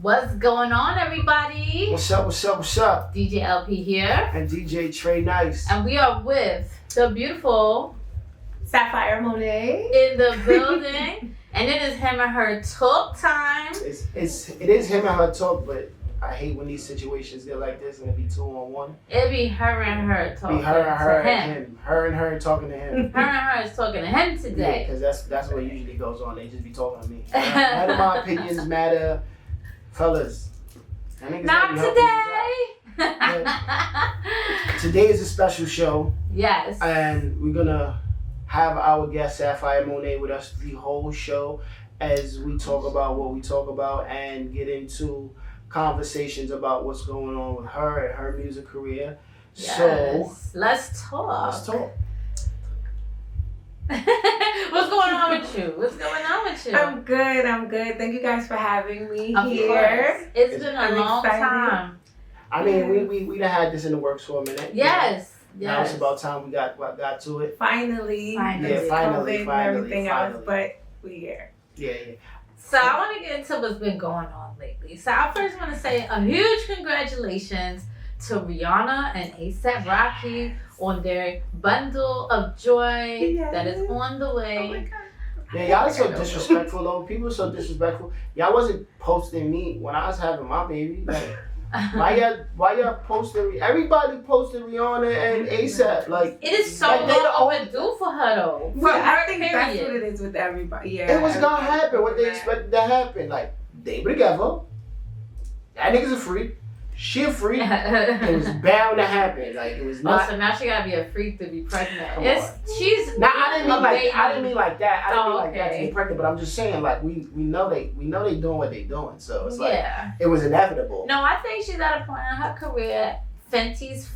What's going on, everybody? What's up, what's up, what's up? DJ LP here. And DJ Trey Nice. And we are with the beautiful Sapphire Monet in the building. And it is him and her talk time. It is him and her talk, but I hate when these situations get like this and it be 2-on-1. It be her and her talking Be her and her to and him. him. Her and her talking to him. Her and her is talking to him Yeah, today. because that's what usually goes on. They just be talking to me. None of my opinions matter. Fellas. I think it's Not gonna be helping today. you. Today is a special show. Yes. And we're going to have our guest Sapphire Monet with us the whole show as we talk about what we talk about and get into conversations about what's going on with her and her music career. Yes. So let's talk. let's talk. What's going on with you? What's going on with you? I'm good. Thank you guys for having me Of here. course. It's been a I'm long excited. time. I mean, we done had this in the works for a minute. Yes. Now it's Yes. about time we got to it. Finally. Finally. Yeah, finally, COVID and finally, everything finally. else, but we here. Yeah. So I want to get into what's been going on lately. So I first want to say a huge congratulations to Rihanna and A$AP Rocky on their bundle of joy Yes. that is on the Oh my way. God. Yeah, y'all are so disrespectful though. People are so disrespectful. Y'all wasn't posting me when I was having my baby. Like, why y'all posting? Everybody posted Rihanna and A$AP. Like, It is so like, they the long only- overdue for her though. For Well, her I think that's what period. it is with everybody. Yeah. it was gonna happen. What they expected to happen. Like, they were together. That nigga's a freak. She a freak. It was bound to happen. Like, it was Oh, not. so now she gotta be a freak to be pregnant. Come She's Nah, I didn't mean like baby. I didn't mean like that. I didn't Oh, mean like that to okay. get pregnant. But I'm just saying, like, we know they doing what they doing. So it's like Yeah. it was inevitable. No, I think she's at a point in her career. Fenty's,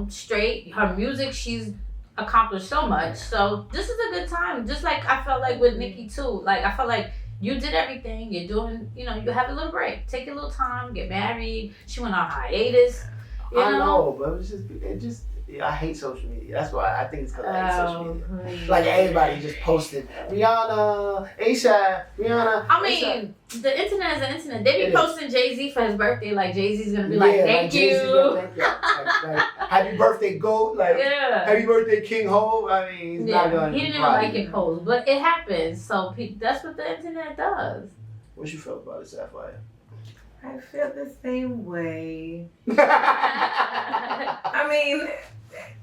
straight. Her music, she's accomplished so much. So this is a good time. Just like I felt like with Nicki too. Like I felt like you did everything. You're doing, you have a little break. Take a little time. Get married. She went on hiatus. I know, but it just I hate social media. That's why I think it's because I hate social media. Please. Like everybody just posted Rihanna, A$AP, Rihanna. I mean, the internet is the internet. They It be is. posting Jay-Z for his birthday. Like Jay-Z's gonna be yeah, like, thank Jay-Z, you. thank you. Like, happy birthday, GOAT. Like, Yeah. happy birthday, King Ho. I mean, he's not gonna. He didn't even reply like to it posed, but it happens. So that's what the internet does. What you feel about it, Sapphire? I feel the same way. yeah, I mean,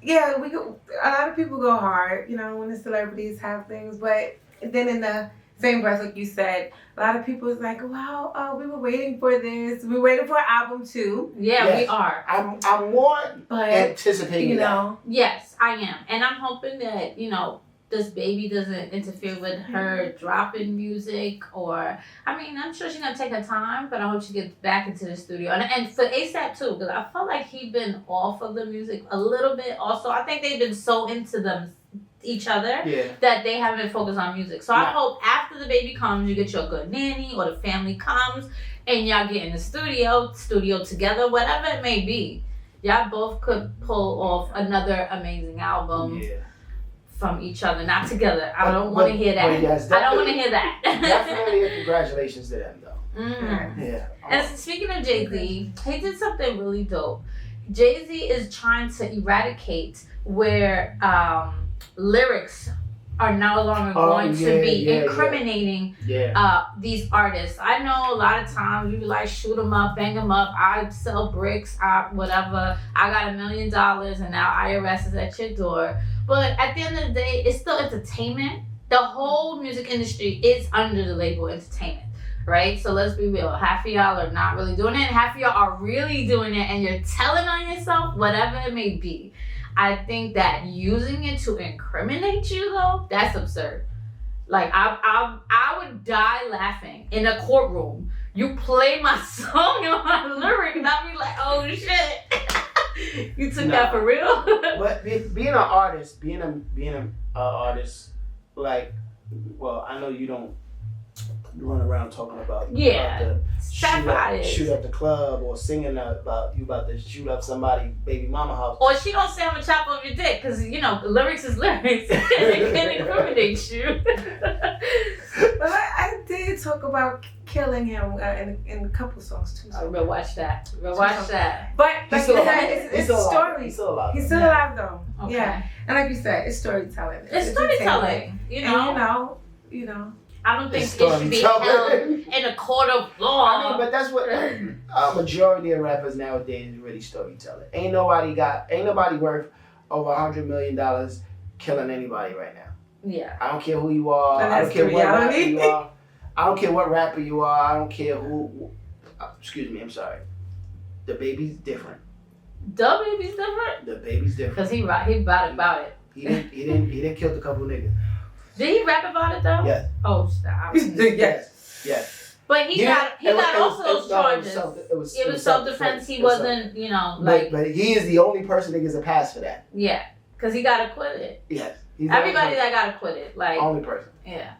yeah, a lot of people go hard, when the celebrities have things, but then in the same breath, like you said, a lot of people is like, wow, we were waiting for this. We were waiting for an album too. Yeah, Yes. we are. I'm more But, anticipating that. Yes, I am. And I'm hoping that, this baby doesn't interfere with her dropping music I'm sure she's going to take her time, but I hope she gets back into the studio. And for A$AP too, because I felt like he'd been off of the music a little bit also. I think they've been so into each other Yeah. that they haven't focused on music. So I Yeah. hope after the baby comes, you get your good nanny or the family comes and y'all get in the studio together, whatever it may be. Y'all both could pull off another amazing album Yeah. from each other, not together. I don't But- want to hear that. but yes, I don't want to hear that. Definitely a congratulations to them, though. Mm. Yeah. And speaking of Jay-Z, he did something really dope. Jay-Z is trying to eradicate where lyrics are no longer going to be incriminating these artists. I know a lot of times you be like, shoot them up, bang them up, I sell bricks, whatever, I got $1 million and now IRS is at your door. But at the end of the day, it's still entertainment. The whole music industry is under the label entertainment, right? So let's be real. Half of y'all are not really doing it, and half of y'all are really doing it, and you're telling on yourself, whatever it may be. I think that using it to incriminate you, though, that's absurd. Like, I would die laughing in a courtroom. You play my song and my lyric, and I'll be like, oh, shit. You took that for real? But being an artist, being an artist, like, well, I know you don't run around talking about the shoot up the club or singing about you about to shoot up somebody baby mama house. Or she don't say I'm gonna chop off your dick because lyrics is lyrics. It can incriminate you. But I did did talk about killing him in a couple songs too. So we'll watch that. We'll watch that. But like He's still alive. it's story. He's still alive. He's still alive though. Okay. Yeah. And like you said, it's storytelling. It's storytelling. You know. And you know. I don't think it should be held in a court of law. I mean, but that's what a majority of rappers nowadays is really storytelling. Ain't nobody worth over $100 million killing anybody right now. Yeah. I don't care who you are. I don't care what rapper you are. I don't care what rapper you are. I don't care who. Excuse me. I'm sorry. The baby's different. The baby's different. The baby's different. Cause he about it. He didn't kill a couple niggas. Did he rap about it though? Yes. Oh, stop. Yes. But he got also those charges. It was self-defense. He wasn't, But he is the only person that gets a pass for that. Yeah, because he got acquitted. Yes. Everybody that got acquitted, like only person. Yeah.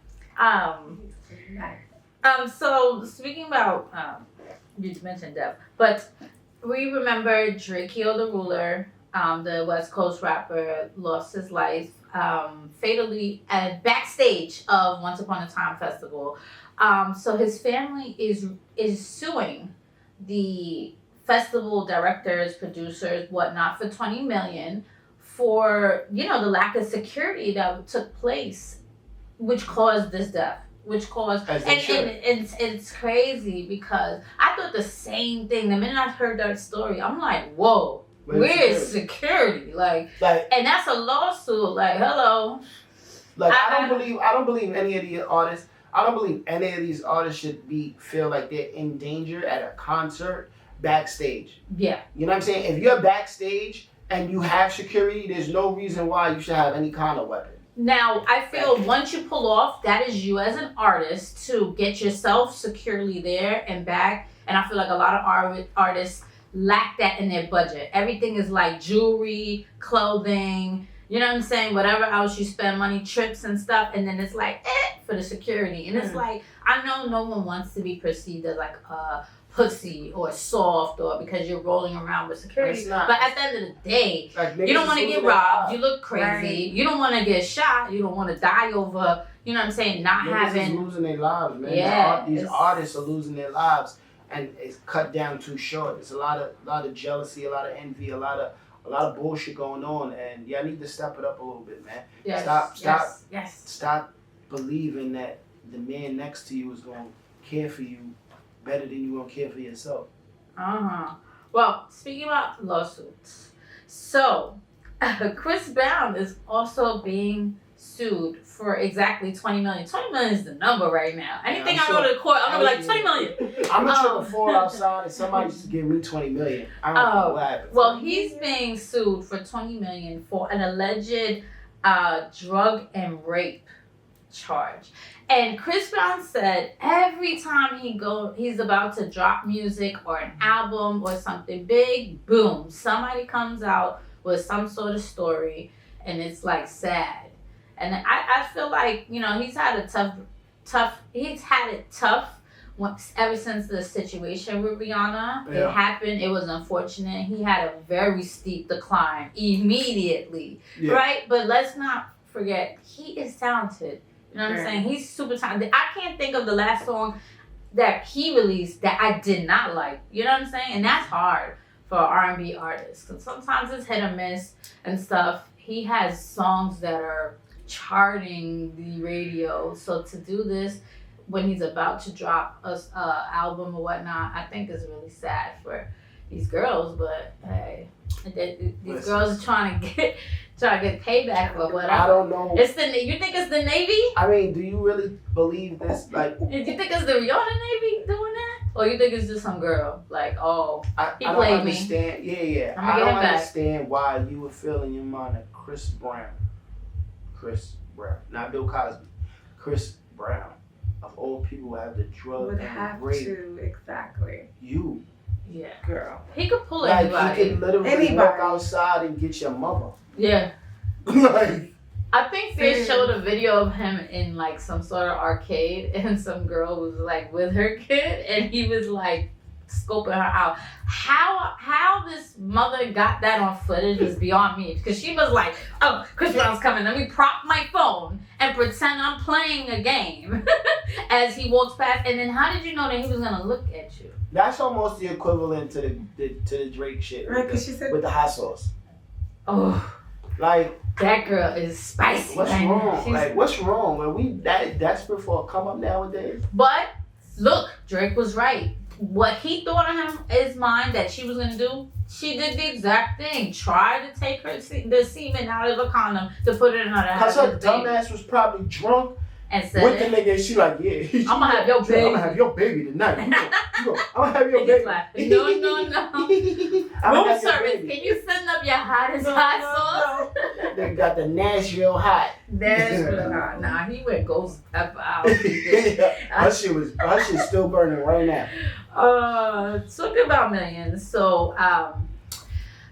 So speaking about you just mentioned death, but we remember Drakeo the Ruler, the West Coast rapper, lost his life fatally at backstage of Once Upon a Time festival. So his family is suing the festival directors, producers, whatnot for $20 million for the lack of security that took place, which caused this death. Which caused and it's crazy because I thought the same thing. The minute I heard that story, I'm like, whoa. Where's security? Like, and that's a lawsuit. Like, hello. Like, I don't believe any of these artists. I don't believe any of these artists should feel like they're in danger at a concert backstage. Yeah. You know what I'm saying? If you're backstage and you have security, there's no reason why you should have any kind of weapon. Now, I feel once you pull off, that is you as an artist to get yourself securely there and back. And I feel like a lot of artists lack that in their budget. Everything is like jewelry, clothing, you know what I'm saying? Whatever else you spend money, trips and stuff. And then it's like, for the security. And it's like, I know no one wants to be perceived as like a pussy or soft or because you're rolling around with security. But at the end of the day, you don't want to get robbed. You look crazy. Right. You don't want to get shot. You don't want to die over, you know what I'm saying, not having... losing their lives, man. Yeah, these artists are losing their lives. And it's cut down too short. It's a lot of jealousy, a lot of envy, a lot of bullshit going on. And I need to step it up a little bit, man. Yes. Stop believing that the man next to you is going to care for you better than you gonna care for yourself. Well, speaking about lawsuits, so Chris Brown is also being sued for exactly $20 million. $20 million is the number right now. Anything I go to the court, I'm gonna be like $20 million. I'm a triple four outside, and somebody used to give me $20 million. I don't know what happened. Well, he's being sued for $20 million for an alleged drug and rape charge. And Chris Brown said every time he's about to drop music or an album or something big, boom, somebody comes out with some sort of story, and it's like sad. And I feel like he's had it tough ever since the situation with Rihanna. It happened. It was unfortunate. He had a very steep decline immediately, right? But let's not forget he is talented. You know what I'm saying? He's super talented. I can't think of the last song that he released that I did not like. You know what I'm saying? And that's hard for R&B artists. Because sometimes it's hit or miss and stuff. He has songs that are charting the radio. So to do this when he's about to drop a album or whatnot, I think is really sad for these girls. But hey, these girls are trying to get payback or whatever. I don't know. You think it's the Navy? I mean, do you really believe this? Like, do you think it's the Rihanna Navy doing that, or you think it's just some girl? Like, he I played don't understand. me. Yeah. I don't understand why you would feel in your mind that Chris Brown, not Bill Cosby, Chris Brown, of all people, have the drug would and have rape. To exactly. You. Yeah, girl. He could pull anybody. He could literally walk outside and get your mother. Yeah. I think they showed a video of him in like some sort of arcade, and some girl was like with her kid, and he was like scoping her out. How this mother got that on footage is beyond me. Because she was like, oh, Chris Brown's coming. Let me prop my phone and pretend I'm playing a game as he walks past. And then how did you know that he was going to look at you? That's almost the equivalent to the Drake shit. Right, because she said with the hot sauce. Oh, like that girl is spicy. What's wrong? Like what's wrong? Are we that desperate for a come up nowadays? But look, Drake was right. What he thought in his mind that she was gonna do, she did the exact thing. Tried to take the semen out of a condom to put it in her. Cause her dumbass was probably drunk. And said, with the nigga, she like, yeah. I'm gonna have your baby. I'm gonna have your baby tonight. I'm gonna have your baby. Like, no. Room service, can you send up your hottest hot sauce? They got the Nashville hot. Nashville hot. Nah, he went ghost pepper out. Her shit still burning right now. Talking about millions. So,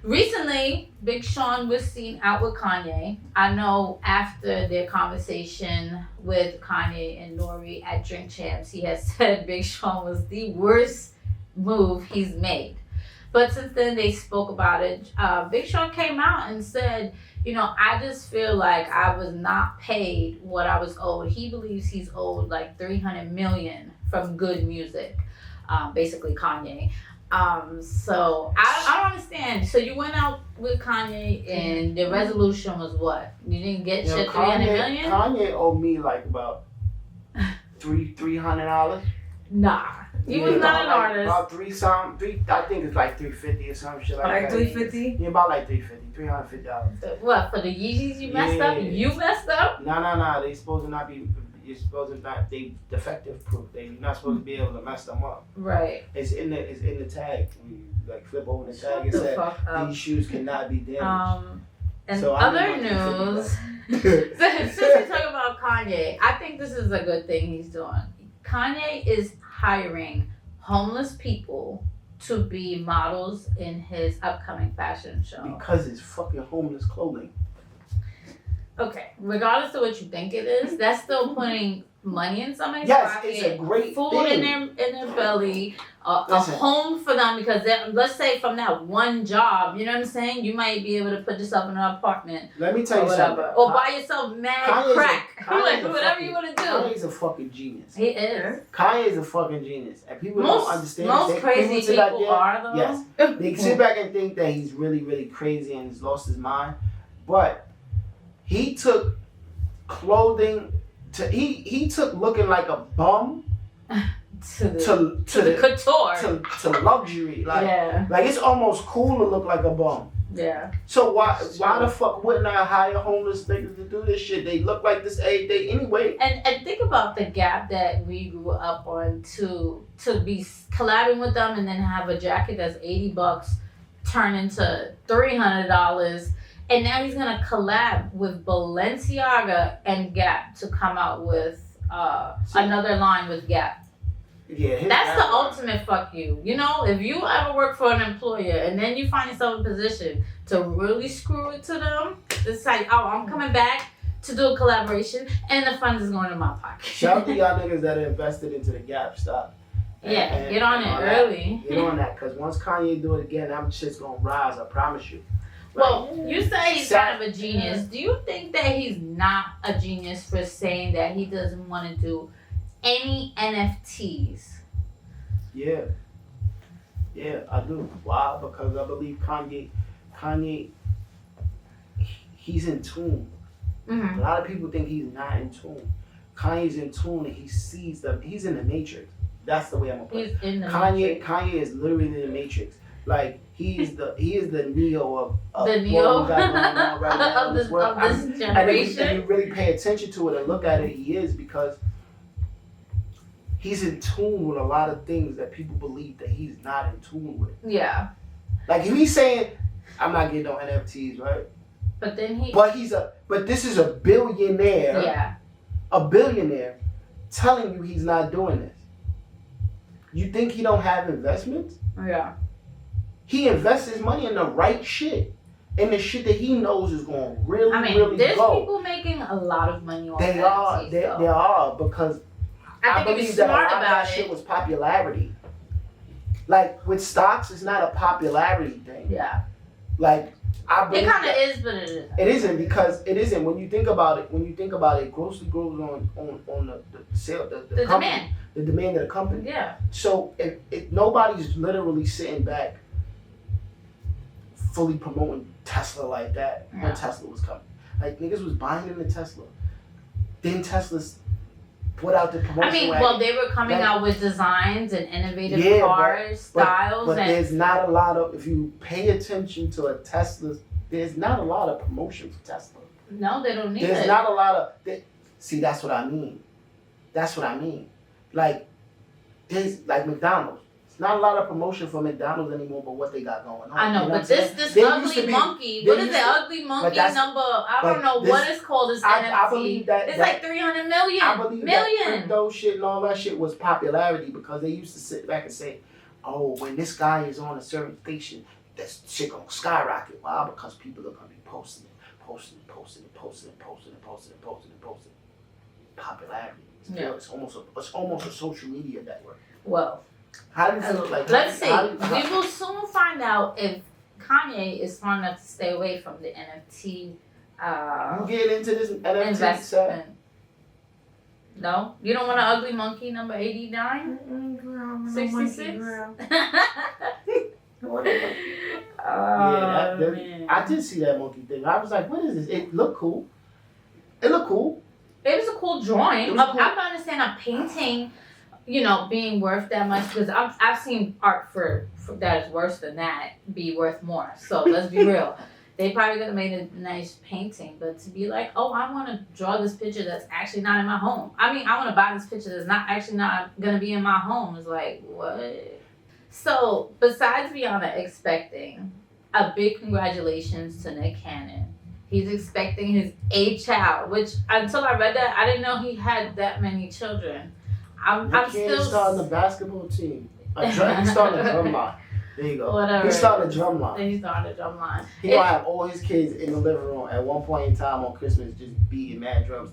recently, Big Sean was seen out with Kanye. I know after their conversation with Kanye and Nori at Drink Champs, he has said Big Sean was the worst move he's made. But since then, they spoke about it. Big Sean came out and said, I just feel like I was not paid what I was owed. He believes he's owed like $300 million from good music, basically Kanye. So I don't understand. So you went out with Kanye and the resolution was what? You didn't get shit $300 million? Kanye owed me like about $300. Nah. He was not an artist. About I think it's like $350 or some shit like that. Like $350? Yeah, about like $350. What, for the Yeezys you messed up? You messed up? No. They supposed to not be. You're supposed to not. They defective proof. You're not supposed to be able to mess them up. Right. It's in the tag. When you like flip over the tag, it said these shoes cannot be damaged. And so other news. Since we talk about Kanye, I think this is a good thing he's doing. Kanye is hiring homeless people to be models in his upcoming fashion show. Because it's fucking homeless clothing. Okay, regardless of what you think it is, that's still putting money in somebody's pocket. Yes, it's a great food thing. in their belly, a home for them, because let's say from that one job, you know what I'm saying? You might be able to put yourself in an apartment. Let me tell you something. Or buy yourself mad crack. Whatever you want to do. Kanye's a fucking genius. He is. Kanye's a fucking genius. And people don't understand. Most crazy people are, though. Yes. They sit back and think that he's really, really crazy and he's lost his mind. But he took clothing he took looking like a bum to the couture to luxury. Like it's almost cool to look like a bum. Yeah. So why the fuck wouldn't I hire homeless niggas to do this shit? They look like this every day anyway. And think about the gap that we grew up on to be collabing with them and then have a jacket that's $80 turn into $300. And now he's gonna collab with Balenciaga and Gap to come out with another line with Gap. Yeah, that's the ultimate fuck you. If you ever work for an employer and then you find yourself in a position to really screw it to them, it's like, oh, I'm coming back to do a collaboration and the funds is going in my pocket. Shout out to y'all niggas that invested into the Gap stock. Get on it early. Get on that, because once Kanye do it again, that shit's gonna rise, I promise you. Well, you say he's kind of a genius. Do you think that he's not a genius for saying that he doesn't want to do any NFTs? Yeah, I do. Why? Because I believe Kanye, he's in tune. Mm-hmm. A lot of people think he's not in tune. Kanye's in tune and he sees them. He's in the Matrix. That's the way I'm gonna put it. Kanye is literally in the Matrix. Like he is the Neo of the Neo what we got going on right now of this generation. And you really pay attention to it and look at it, he is, because he's in tune with a lot of things that people believe that he's not in tune with. Yeah. Like if he's saying, I'm not getting no NFTs, right? But this is a billionaire. Yeah. A billionaire telling you he's not doing this. You think he don't have investments? Yeah. He invests his money in the right shit. In the shit that he knows is going to really there's go. People making a lot of money on They are, because I think believe if that smart a lot about of that shit was popularity. like with stocks, it's not a popularity thing. Yeah. Like I believe it kind of is, but it isn't. It isn't because it isn't. When you think about it, it grossly grows on the sale, the company, demand, the demand of the company. Yeah. So if nobody's literally sitting back, fully promoting Tesla like that when Tesla was coming, like niggas was buying into Tesla. Then Tesla's put out the promotion. I mean, wagon. they were coming out with designs and innovative cars, styles. But there's not a lot of, if you pay attention to a Tesla, there's not a lot of promotion for Tesla. No, they don't need it. There's not a lot of, see, that's what I mean. That's what I mean. Like, there's, like McDonald's. It's not a lot of promotion for McDonald's anymore, but what they got going on. I know, you know but this ugly monkey, what is it? Ugly monkey number, I don't know what it's called, this NFT. I believe that. It's like 300 million. I believe that crypto shit and all that shit was popularity because they used to sit back and say, oh, when this guy is on a certain station, that shit gonna skyrocket. Why? Because people are gonna be posting it. Popularity. It's almost a social media network. Well, how does it look like? Let's see. We will soon find out if Kanye is smart enough to stay away from the NFT. You get into this NFT investment. No, you don't want an ugly monkey number 89? Girl, 66? Girl. I did see that monkey thing. I was like, what is this? It looked cool. It was a cool drawing. I don't understand a painting, being worth that much because I've seen art for that is worse than that be worth more. So let's be real. They probably could have made a nice painting, but to be like, oh, I want to draw this picture that's actually not in my home. I mean, I want to buy this picture that's not going to be in my home. It's like, what? So besides Rihanna expecting a big congratulations to Nick Cannon, he's expecting his 8th child, which until I read that, I didn't know he had that many children. I'm still starting the basketball team. He's starting a drum line. There you go. Whatever. He's starting a drum line. He's starting a drum line. He gonna have all his kids in the living room at one point in time on Christmas just beating mad drums.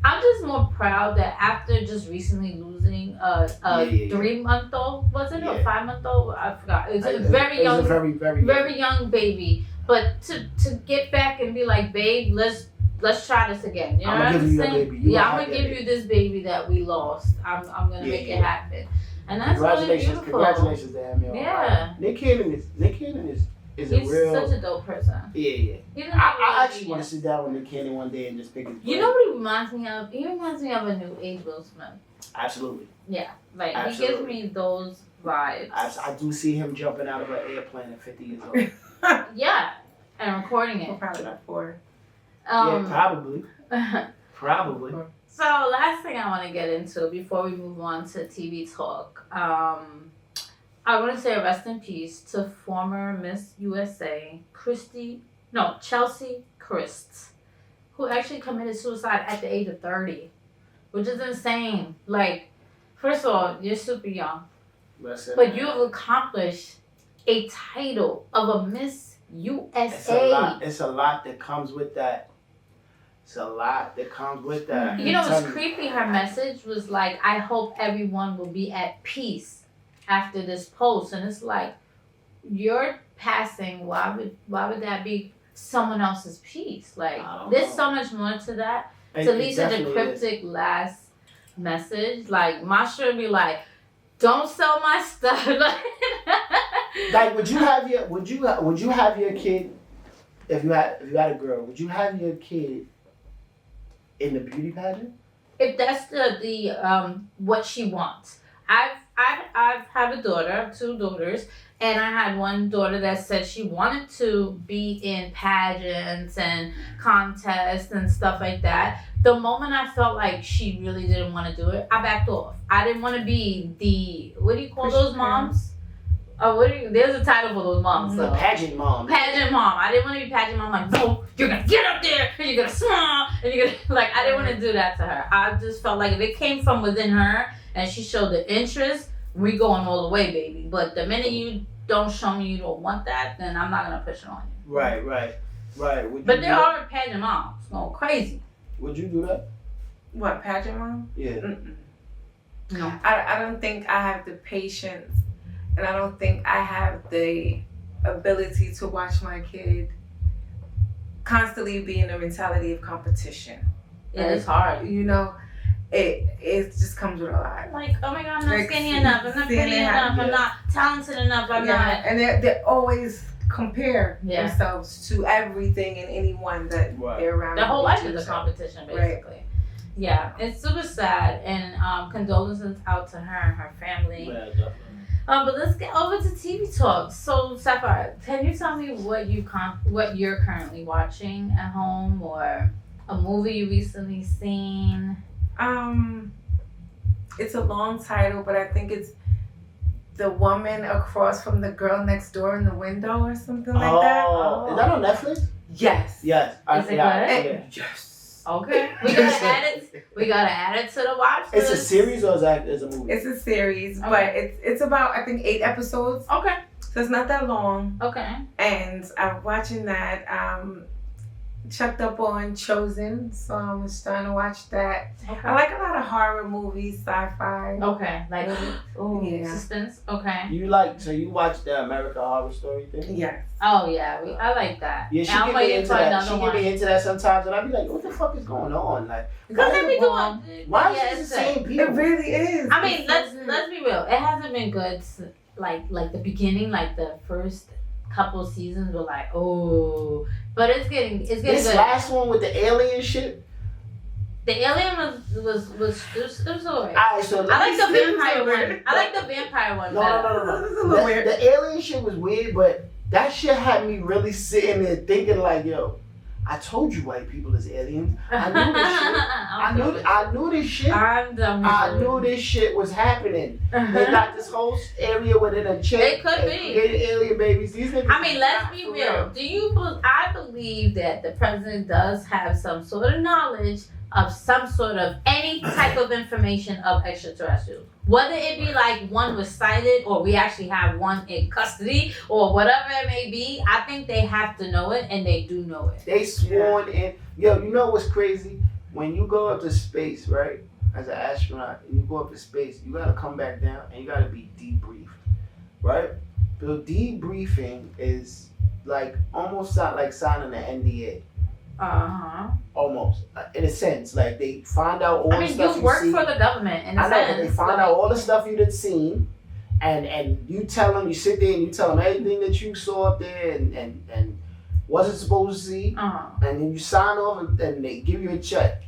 I'm just more proud that after just recently losing a 3-month-old, was it, or 5-month-old? I forgot. It was a very young, very young baby. But to get back and be like, babe, let's try this again. You know what I'm saying? I'm gonna give you this baby that we lost. I'm gonna make it happen. And that's really beautiful. Congratulations to him, yo. Yeah. Nick Cannon is He's a real. Such a dope person. Yeah. I actually want to sit down with Nick Cannon one day and just pick his brain. You know what he reminds me of? He reminds me of a new age Will Smith. Absolutely. Yeah, like he gives me those vibes. I do see him jumping out of an airplane at 50 years old. Yeah, and recording it. We're probably not 4. Yeah, probably. Probably. So last thing I want to get into before we move on to TV talk, I want to say rest in peace to former Miss USA Chelsea Christ, who actually committed suicide at the age of 30, which is insane. Like, first of all, you're super young, but you have accomplished a title of a Miss USA. It's a lot that comes with that. You know what's creepy? Her message was like, I hope everyone will be at peace after this post. And it's like, you're passing, why would that be someone else's peace? Like, there's so much more to that. To leave such a cryptic last message. Like, my should be like, don't sell my stuff. Like, would you have your kid, if you had a girl, would you have your kid in the beauty pageant? If that's the what she wants. I've have a daughter, 2 daughters, and I had one daughter that said she wanted to be in pageants and contests and stuff like that. The moment I felt like she really didn't want to do it, I backed off. I didn't want to be the, what do you call those moms? There's a title for those moms. So. Pageant mom. Pageant mom. I didn't want to be pageant mom. Like, no, you're going to get up there and you're going to smile and you're going to, like, I didn't want to do that to her. I just felt like if it came from within her and she showed the interest, we going all the way, baby. But the minute you don't show me you don't want that, then I'm not going to push it on you. Right. But there are pageant moms going crazy. Would you do that? What, pageant mom? Yeah. No. I don't think I have the patience and I don't think I have the ability to watch my kid constantly be in the mentality of competition. It's hard. You know, it just comes with a lot. Like, oh my God, I'm not skinny enough. I'm not pretty enough. I'm not talented enough. I'm not. And they always compare themselves to everything and anyone that they're around. Their whole life is a competition, basically. Right. Yeah, it's super sad, and condolences out to her and her family. Yeah, definitely. But let's get over to TV talk. So, Sapphire, can you tell me what you're currently watching at home, or a movie you recently seen? It's a long title, but I think it's The Woman Across from the Girl Next Door in the Window or something like that. Oh, is that on Netflix? Yes. Is it good? Yes. Okay. We gotta add it to the watch list. It's a series or is a movie? It's a series, but it's about, I think, 8 episodes. Okay. So it's not that long. Okay. And I'm watching that. Checked up on Chosen, so I was starting to watch that. Okay. I like a lot of horror movies, sci-fi. Okay, like suspense. Okay. You watch the American Horror Story thing? Yes. Oh yeah, I like that. Yeah, she get me into that. She get me into that sometimes, and I be like, "What the fuck is going on?" Like, because they be doing. Why is it the same people? It really is. I mean, let's be real. It hasn't been good. Like the beginning, like the first couple seasons were like, oh, but it's getting this good. This last one with the alien shit. The alien was alright. Alright, so I like the vampire one. I like the vampire one. No. The alien shit was weird, but that shit had me really sitting there thinking like, yo, I told you white people is aliens. I knew this shit. I knew this shit. I'm done with I knew this shit was happening. They got this whole area where they done checked. It could be. Created alien babies. These niggas. I mean, let's be real. I believe that the president does have some sort of knowledge of some sort of any type of information of extraterrestrials. Whether it be like one was sighted or we actually have one in custody or whatever it may be, I think they have to know it, and they do know it. They sworn in. Yo, you know what's crazy? When you go up to space, right, as an astronaut, and you go up to space, you gotta come back down and you gotta be debriefed, right? The debriefing is like almost like signing an NDA. Almost, in a sense, like they find out all the stuff you work see. for the government in a sense. But they find out all the stuff you done seen, and you tell them, you sit there and you tell them everything that you saw up there and wasn't supposed to see, and then you sign off and they give you a check.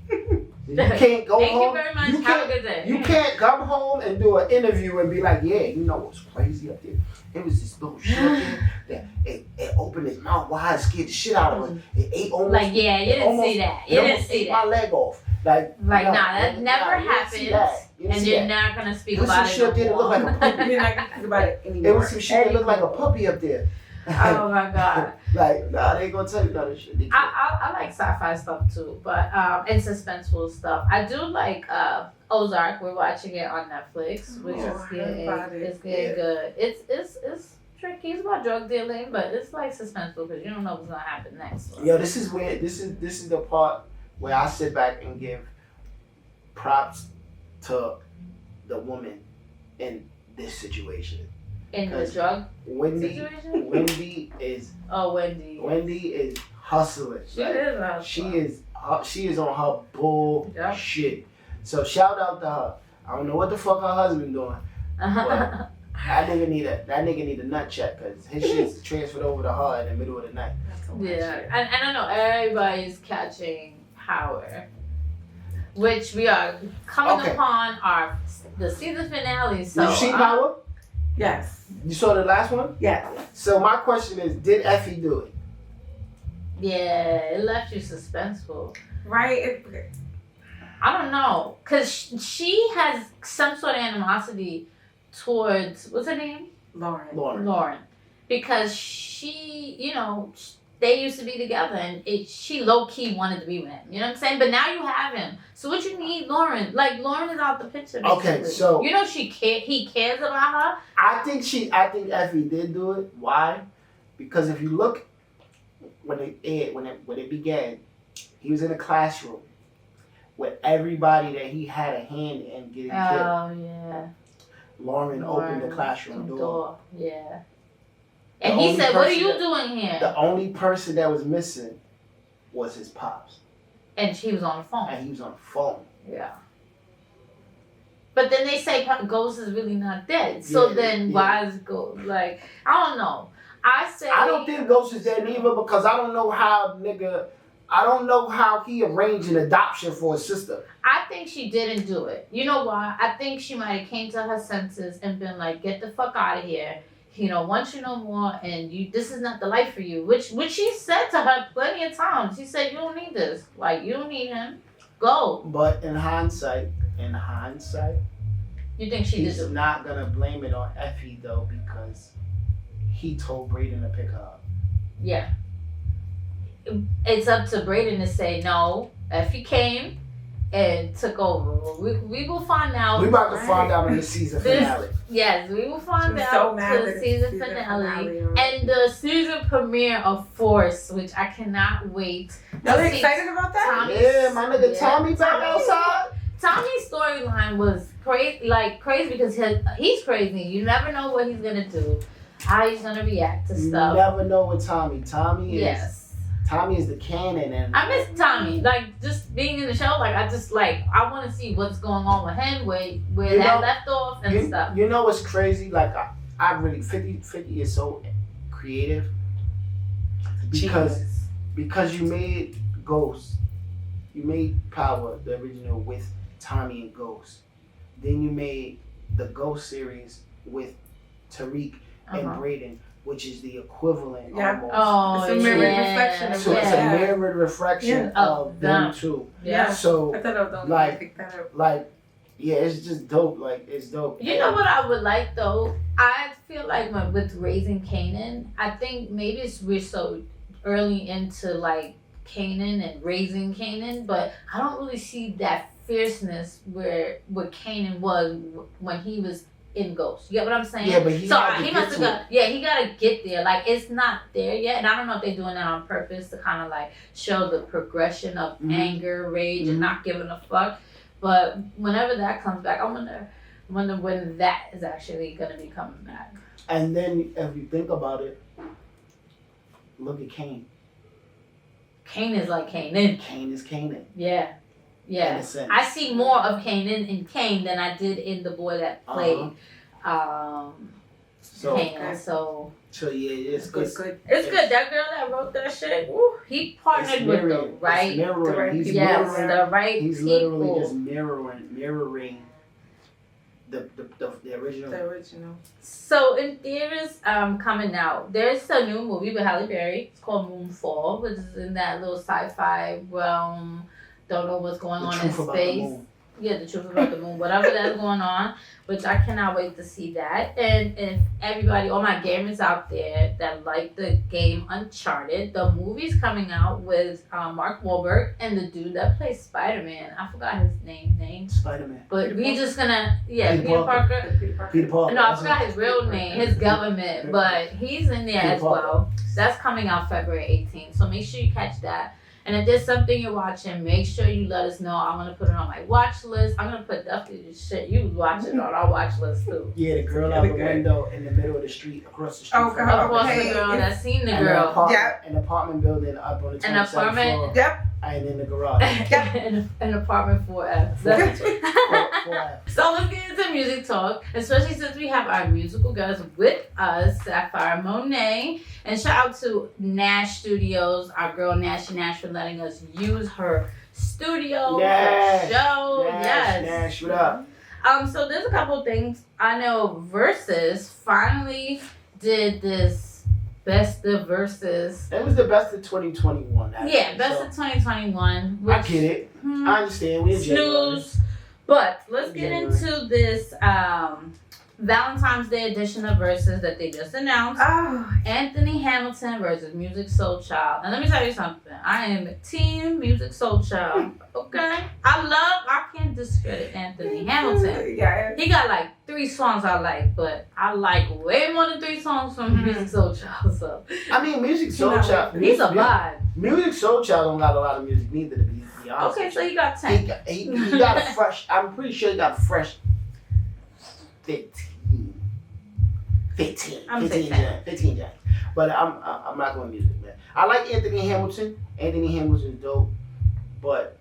You can't go home. Thank you very much. Have a good day. You can't come home and do an interview and be like, yeah, you know what's crazy up there? It was this little shit up there that it opened its mouth wide, scared the shit out of it. It ate almost. Like, yeah, you didn't see that. You didn't see that. My leg off. Like that never happened. And you're not gonna speak about it. Some shit didn't look like a puppy. You're not gonna speak about it anymore. It was some shit that looked like a puppy up there. Oh my God. Like, nah, they ain't gonna tell you none of shit. I like sci-fi stuff too, but and suspenseful stuff. I do like Ozark. We're watching it on Netflix, which is getting good. It's tricky. It's about drug dealing, but it's like suspenseful because you don't know what's gonna happen next. Yo, this is the part where I sit back and give props to the woman in this situation. In the drug situation? Wendy is hustling. She is hustling. She is on her bullshit. So shout out to her. I don't know what the fuck her husband doing. But that nigga need a nut check because his shit's transferred over to her in the middle of the night. Yeah, and I know everybody's catching Power, which we are coming upon the season finale. So you seen Power? Yes. You saw the last one? Yes. So my question is, did Effie do it? Yeah, it left you suspenseful. Right? I don't know. Because she has some sort of animosity towards, what's her name? Lauren. Because she, they used to be together and she low-key wanted to be with him. You know what I'm saying? But now you have him. So what you need Lauren? Like, Lauren is out the picture, basically. Okay, so... he cares about her? I think Effie did do it. Why? Because if you look, when it began, he was in a classroom with everybody that he had a hand in getting killed. Oh, yeah. Lauren opened the classroom door. Yeah. And he said, "What are you doing here?" The only person that was missing was his pops. And he was on the phone. And he was on the phone. Yeah. But then they say Ghost is really not dead. So why is Ghost, like, I don't know. I don't think Ghost is dead either because I don't know how he arranged an adoption for his sister. I think she didn't do it. You know why? I think she might have came to her senses and been like, get the fuck out of here. Want you no more, and this is not the life for you. Which she said to her plenty of times. She said, you don't need this. Like, you don't need him. Go. But in hindsight, you think he's not gonna blame it on Effie though because he told Brayden to pick her up. Yeah. It's up to Brayden to say no. Effie came and took over. We will find out. We're about to find out in the season finale. Yes, we will find out in the season finale. And the season premiere of Force, which I cannot wait. Are you excited about that? My nigga Tommy back outside. Tommy's storyline was crazy because he's crazy. You never know what he's gonna do, how he's gonna react to stuff. You never know with Tommy. Tommy is the canon, and I miss Tommy. Like just being in the show, I want to see what's going on with him, where that left off and stuff. You know what's crazy? Like I really 50 is so creative because you made Ghost, you made Power the original with Tommy and Ghost. Then you made the Ghost series with Tariq and Brayden, which is the equivalent almost. Oh, it's a mirrored reflection. So it's a mirrored reflection of them too. Yeah. So I thought I was pick that up. It's just dope. It's dope. You know what I would like though? I feel like with Raising Kanan, I think maybe we're so early into Kanan and Raising Kanan, but I don't really see that fierceness where Kanan was when he was in Ghost. You get what I'm saying? Yeah, but he must have he gotta get there. It's not there yet, and I don't know if they're doing that on purpose to kind of show the progression of anger, rage, and not giving a fuck. But whenever that comes back, I wonder when that is actually gonna be coming back. And then if you think about it, look at Kane. Kane is like Kanan. Kane is Kanan. Yeah. Yeah, I see more of Kanan in Kane than I did in the boy that played Kanan. So yeah, it's good. It's good. That girl that wrote that shit, he partnered with the right people. He's literally just mirroring the original. The original. So in theaters, coming out, there's a new movie with Halle Berry. It's called Moonfall, which is in that little sci-fi realm. Don't know what's going on in space. Yeah, the truth about the moon. Whatever that's going on, which I cannot wait to see that. And everybody, all my gamers out there that like the game Uncharted, the movie's coming out with Mark Wahlberg and the dude that plays Spider-Man. I forgot his name. Spider-Man. But we're just gonna, Peter Parker. Peter Parker. No, I forgot his real name, his government, but he's in there as well. That's coming out February 18th. So make sure you catch that. And if there's something you're watching, make sure you let us know. I'm gonna put it on my watch list. I'm gonna put definitely the shit you watching on our watch list too. Yeah, the girl out the window in the middle of the street, across the street. Oh, across the girl that seen the girl. An apartment building up on the 27th floor. Yep. And in the garage. An apartment 4F. So let's get into music talk, especially since we have our musical guest with us, Sapphire Monet. And shout out to Nash Studios, our girl Nash for letting us use her studio for the show. Nash, what up? So there's a couple of things. I know Verzuz finally did this Best of Verzuz. It was the best of 2021. Actually. Yeah, best of 2021. I get it. I understand. We snooze. But let's get into this Valentine's Day edition of Verzuz that they just announced. Anthony Hamilton versus Musiq Soulchild. And let me tell you something. I am Team Musiq Soulchild. Okay? I can't discredit Anthony Hamilton. Yeah. He got 3 songs I like, but I like way more than 3 songs from Musiq Soulchild. So I mean, Musiq Soulchild. He's a vibe. Musiq Soulchild don't got a lot of music neither, to be honest. Okay, so he got 10. He got a fresh. I'm pretty sure he got a fresh 15. 15. I'm 15 Jack. But I'm not going music, man. I like Anthony Hamilton. Anthony Hamilton's dope, but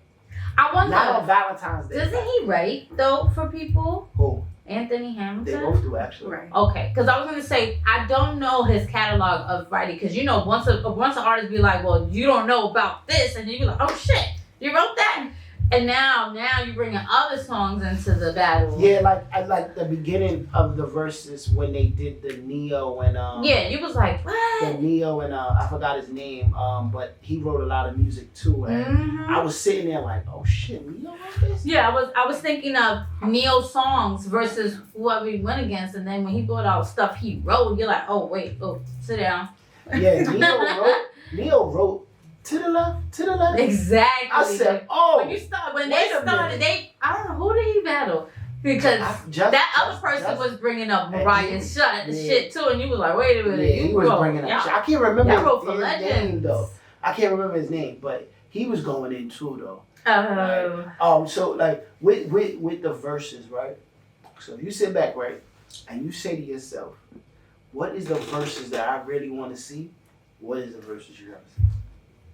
I wonder. Not on Valentine's Day. Doesn't he write though for people? Who? Anthony Hamilton. They both do actually. Right. Okay, because I was gonna say I don't know his catalog of writing, because you know once an artist be like, well, you don't know about this, and you be like, oh shit, you wrote that, and now you're bringing other songs into the battle. Yeah, like I like the beginning of the verses when they did the Neo and Yeah, you was like, the what? Neo and I forgot his name, but he wrote a lot of music too, and I was sitting there like, oh shit, Neo wrote this? Yeah, I was thinking of Neo songs versus whoever he went against, and then when he brought out stuff he wrote, you're like, oh wait, sit down. Yeah, Neo wrote to the left. Exactly. I said, oh. When they started, I don't know, who did he battle? Because that other person was bringing up Mariah's shit too, and you was like, wait a minute. Yeah, he was bringing up shit. I can't remember his name though. I can't remember his name, but he was going in too though. So like with the verses, right? So you sit back, right, and you say to yourself, what is the verses that I really want to see? What is the verses you want to see?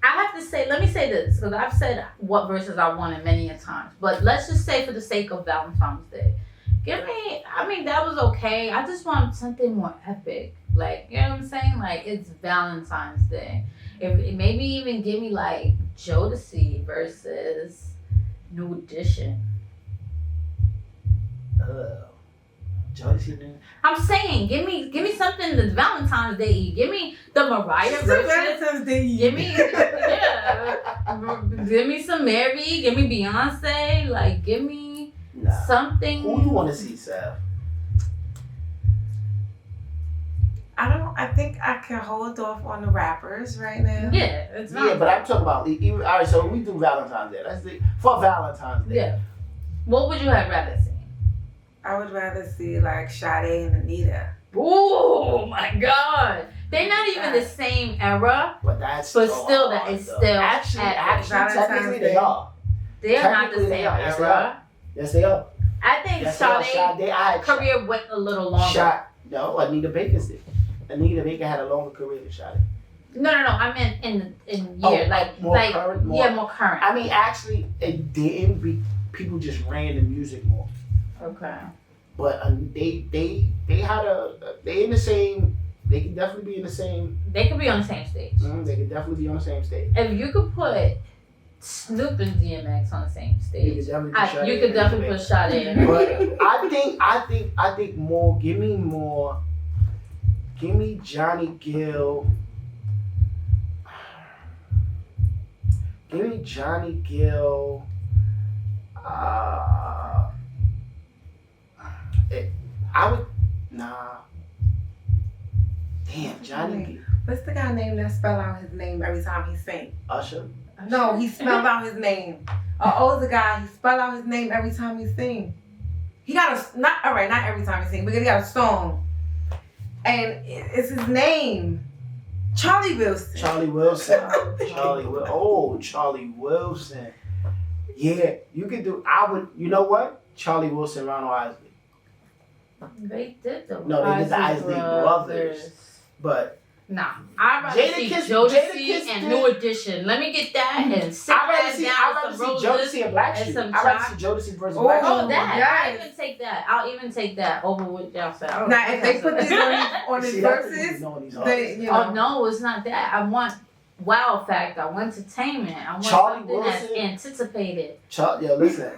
I have to say, let me say this, because I've said what verses I wanted many a times, but let's just say for the sake of Valentine's Day, that was okay. I just want something more epic. Like, you know what I'm saying? Like, it's Valentine's Day. Maybe even give me like Jodeci versus New Edition. Jodeci. I'm saying, give me something that's Valentine's Day. Give me the Mariah version. Valentine's Day. Give me some Mary. Give me Beyonce. Like, give me something. Who you want to see, Sav? I think I can hold off on the rappers right now. Yeah, it's not. Yeah, but I'm talking about all right. So we do Valentine's Day. That's for Valentine's Day. Yeah. What would you have rather seen? I would rather see like Sade and Anita. Oh my God. They're not even the same era. But still that is still actually technically they are. They're not the same era. Yes, they are. I think Sade's career went a little longer. No, Anita Baker's did. Anita Baker had a longer career than Sade. No. I meant in year, more current. More current. I mean, actually, it didn't. People just ran the music more. Okay. But they in the same. They can definitely be in the same. They could be on the same stage. They could definitely be on the same stage. If you could put Snoop and DMX on the same stage, you could definitely put Sade in. But I think more. Give me Johnny Gill. Give me Johnny Gill. Damn, Johnny Gill. What's the guy name that spell out his name every time he sing? Usher? No, he spelled out his name. The guy, he spell out his name every time he sing. He got not every time he sing, but he got a song. And it's his name. Charlie Wilson. Charlie Wilson. Yeah, you could do. You know what? Charlie Wilson, Ronald Isley. They did the they did the Isley brothers. But nah, I'd rather see Jodeci and New Edition. Let me get that and sit I'd rather see Jodeci and Blackstreet. I'd rather see Jodeci versus Blackstreet. Oh, that. Yes. I'll even take that over with y'all. Now, if they put these on his verses, oh no, it's not that. I want wow factor. I want entertainment. I want something that's anticipated. Listen.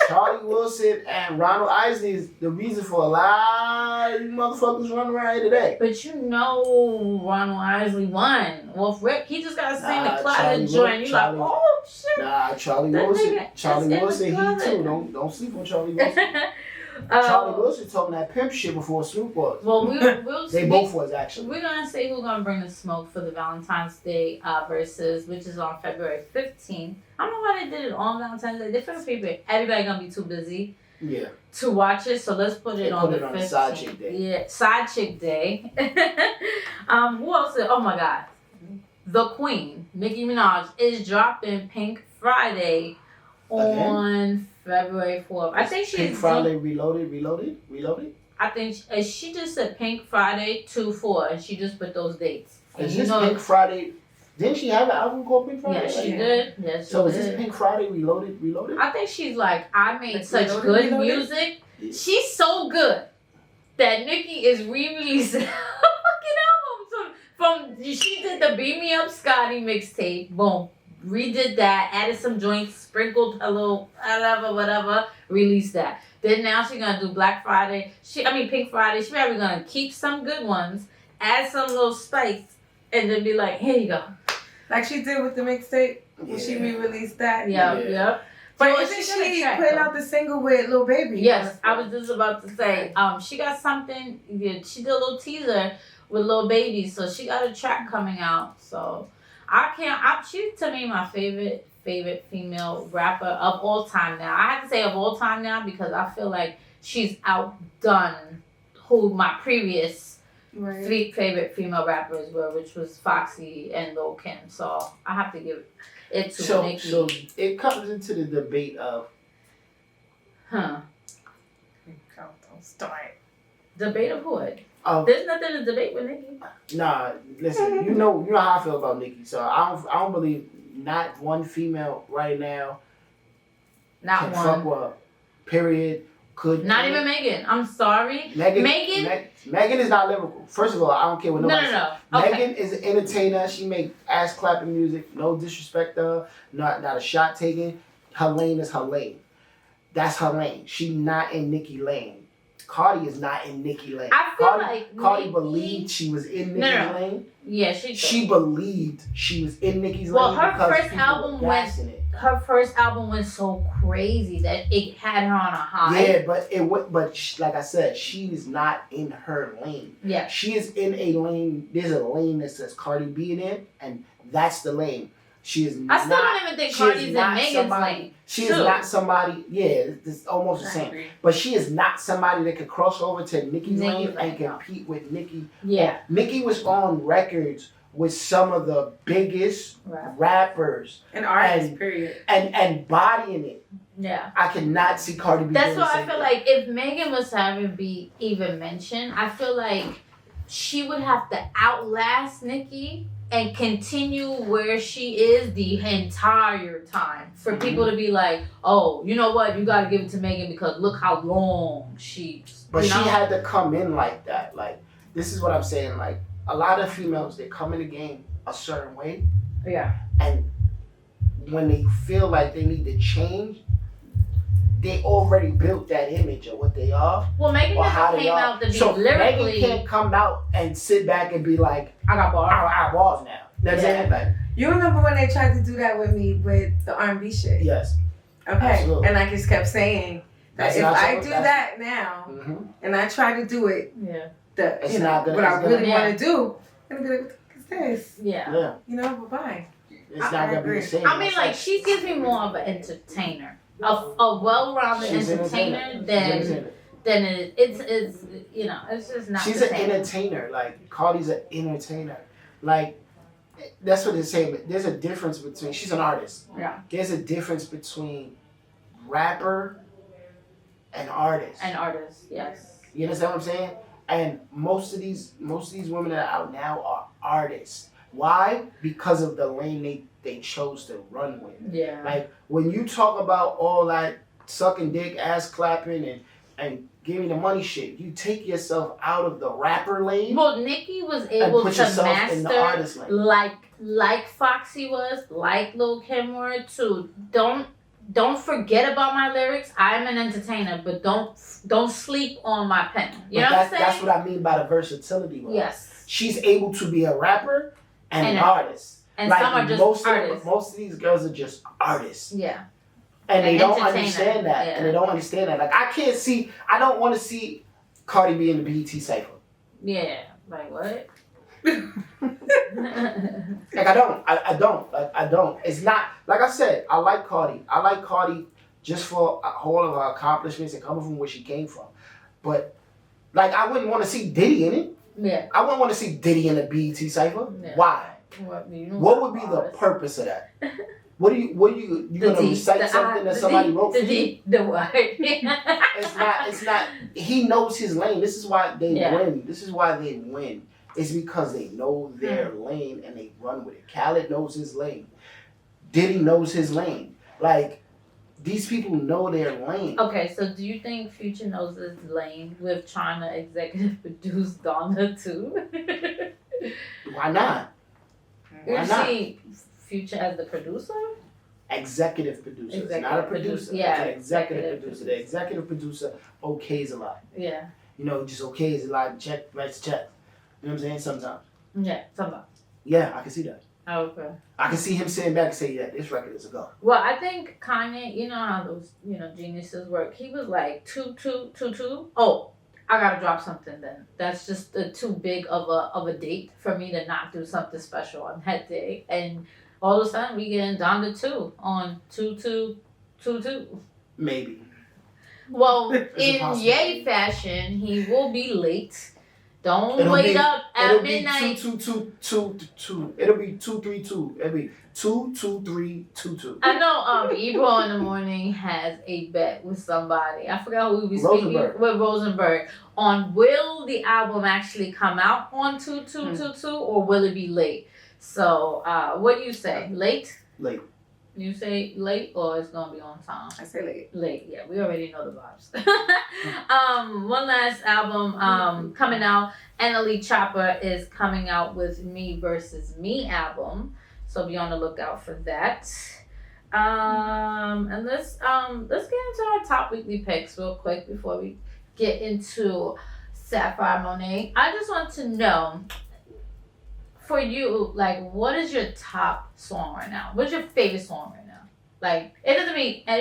Charlie Wilson and Ronald Isley is the reason for a lot of motherfuckers running around here today. But Ronald Isley won. Well, Rick, he just got to sing the closet joint. You like, oh shit. Nah, Charlie Wilson, he too. Don't sleep on Charlie Wilson. Charlie Wilson talking that pimp shit before Snoop was. Well, we'll they both was actually. We're gonna say who's gonna bring the smoke for the Valentine's Day versus, which is on February 15th. I don't know why they did it on Valentine's Day. They figured everybody gonna be too busy. Yeah. To watch it, so let's put it on the 15th. Side Chick Day. Yeah, Side Chick Day. Who else? Oh my God, the Queen, Nicki Minaj, is dropping Pink Friday on February 4th. I think she's Pink Friday reloaded. I think she just said Pink Friday 2/4, and she just put those dates. Is this Pink Friday? Didn't she have an album called Pink Friday? Yes, she did. Yes, so is this Pink Friday Reloaded? I think she's like, I made such good music. She's so good that Nicki is re-releasing a fucking album. From she did the Beat Me Up Scotty mixtape. Boom. Redid that, added some joints, sprinkled a little whatever, released that. Then now she's gonna do Pink Friday. She probably gonna keep some good ones, add some little spice, and then be like, here you go. Like she did with the mixtape when she re-released that. Yeah. But so isn't she putting out the single with Lil Baby? Yes, I was just about to say. She got something. Yeah, she did a little teaser with Lil Baby, so she got a track coming out. So she's to me my favorite female rapper of all time now. I have to say of all time now because I feel like she's outdone who my previous three favorite female rappers were, which was Foxy and Lil Kim. So I have to give it to Nicki. So it comes into the debate of Don't start. Debate of what? There's nothing to debate with Nicki. Nah, listen, you know how I feel about Nicki. So I don't believe not one female right now can fuck with her. Period. Could not even Megan. I'm sorry. Megan is not lyrical. First of all, I don't care what nobody says. No. Okay. Megan is an entertainer. She make ass clapping music. No disrespect to her. Not a shot taken. Her lane is her lane. That's her lane. She not in Nicki lane. Cardi is not in Nicki lane. I feel like Cardi believed she was in Nicki's lane. Yeah, she did. She believed she was in Nicki's lane. Well, her first album went so crazy that it had her on a high. Yeah, but like I said, she is not in her lane. Yeah, she is in a lane. There's a lane that says Cardi B in it, and that's the lane. She is. I still don't even think Cardi's in Megan's lane. She is not somebody. Yeah, it's almost the same. But she is not somebody that could cross over to Nicki's lane and compete with Nicki. Yeah, Nicki was on records with some of the biggest rappers and artists, period, and bodying it. Yeah, I cannot see Cardi B. That's why I feel like if Megan was to ever be even mentioned, I feel like she would have to outlast Nicki and continue where she is the entire time for people to be like, oh, you know what, you got to give it to Megan because look how long But she had to come in like that. Like, this is what I'm saying. Like, a lot of females, they come in the game a certain way. Yeah. And when they feel like they need to change, they already built that image of what they are. Well, Megan never came out to be lyrically. Megan can't come out and sit back and be like, I got bars. I got bars now. That's it. Like, you remember when they tried to do that with me with the R&B shit? Yes. Okay. Absolutely. And I just kept saying that if I do that now and I try to do it, what I really want to do, I'm gonna be like, what the fuck is this? Yeah. You know, bye. It's not gonna be the same. I mean, like, she gives me more of an entertainer. A well-rounded entertainer than it's you know, it's just not. She's an entertainer. Like, Cardi's an entertainer. Like, that's what it's saying. There's a difference between. She's an artist. Yeah. There's a difference between rapper and artist. Yes. You understand what I'm saying? And most of these women that are out now are artists. Why? Because of the lane they chose to run with. Yeah. Like, when you talk about all that sucking dick, ass clapping, and giving the money shit, you take yourself out of the rapper lane. Well, Nicki was able to master, like Foxy was, like Lil Kim were too. Don't forget about my lyrics. I'm an entertainer, but don't sleep on my pen. You know what I'm saying? That's what I mean by the versatility. Right? Yes. She's able to be a rapper and an artist. And like, some are just artists. Most of these girls are just artists. Yeah. And they don't understand that. Yeah. And they don't understand that. Like, I don't want to see Cardi B in the BET cypher. Yeah. Like, what? Like, I don't. It's not, like I said, I like Cardi just for all of her accomplishments and coming from where she came from. But, like, I wouldn't want to see Diddy in it. Yeah. I wouldn't want to see Diddy in the BET cypher. Yeah. Why? What would be the purpose of that? What you gonna recite something that somebody wrote for you? The what? It's not. He knows his lane. This is why they win. This is why they win. It's because they know their lane and they run with it. Khaled knows his lane. Diddy knows his lane. Like, these people know their lane. Okay, so do you think Future knows his lane with trying to executive produce Donna too? Why not? Why not? Future as the producer? Executive producer. It's not a producer. Yeah. It's an executive producer. The executive producer okays a lot. Yeah. You know, just okays a lot. Writes checks. You know what I'm saying? Sometimes. Yeah, sometimes. Yeah, I can see that. Okay. I can see him sitting back and say, yeah, this record is a go. Well, I think Kanye, you know how those, geniuses work. He was like, 2. Oh, I gotta drop something then. That's just too big of a date for me to not do something special on that day. And all of a sudden we getting down to 2 on 2. Maybe. Well, in Ye fashion, he will be late. Don't wait up at midnight. It'll be 2. It'll be 2-3-2. It'll be 2-2-3-2-2. I know Ebro in the morning has a bet with somebody. I forgot who we were speaking with, Rosenberg, on will the album actually come out on 2-2-2-2 or will it be late? So what do you say? Late? Late. You say late or it's gonna be on time? I say late. Late, yeah. We already know the vibes. One last album coming out. Annalie Choppa is coming out with Me Versus Me album, so be on the lookout for that. And let's get into our top weekly picks real quick before we get into Sapphire Monet. I just want to know, for you, like, what is your top song right now? What's your favorite song right now? Like, it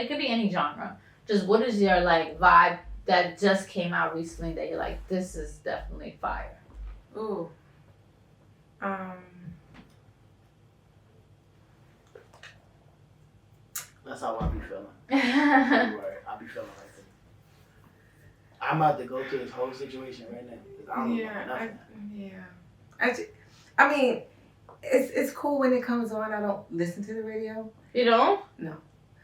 could be any genre. Just what is your, like, vibe that just came out recently that you're like, this is definitely fire? Ooh. That's how I be feeling. I be feeling like that. I'm about to go through this whole situation right now. I don't know nothing. I mean, it's cool when it comes on. I don't listen to the radio. You don't? No.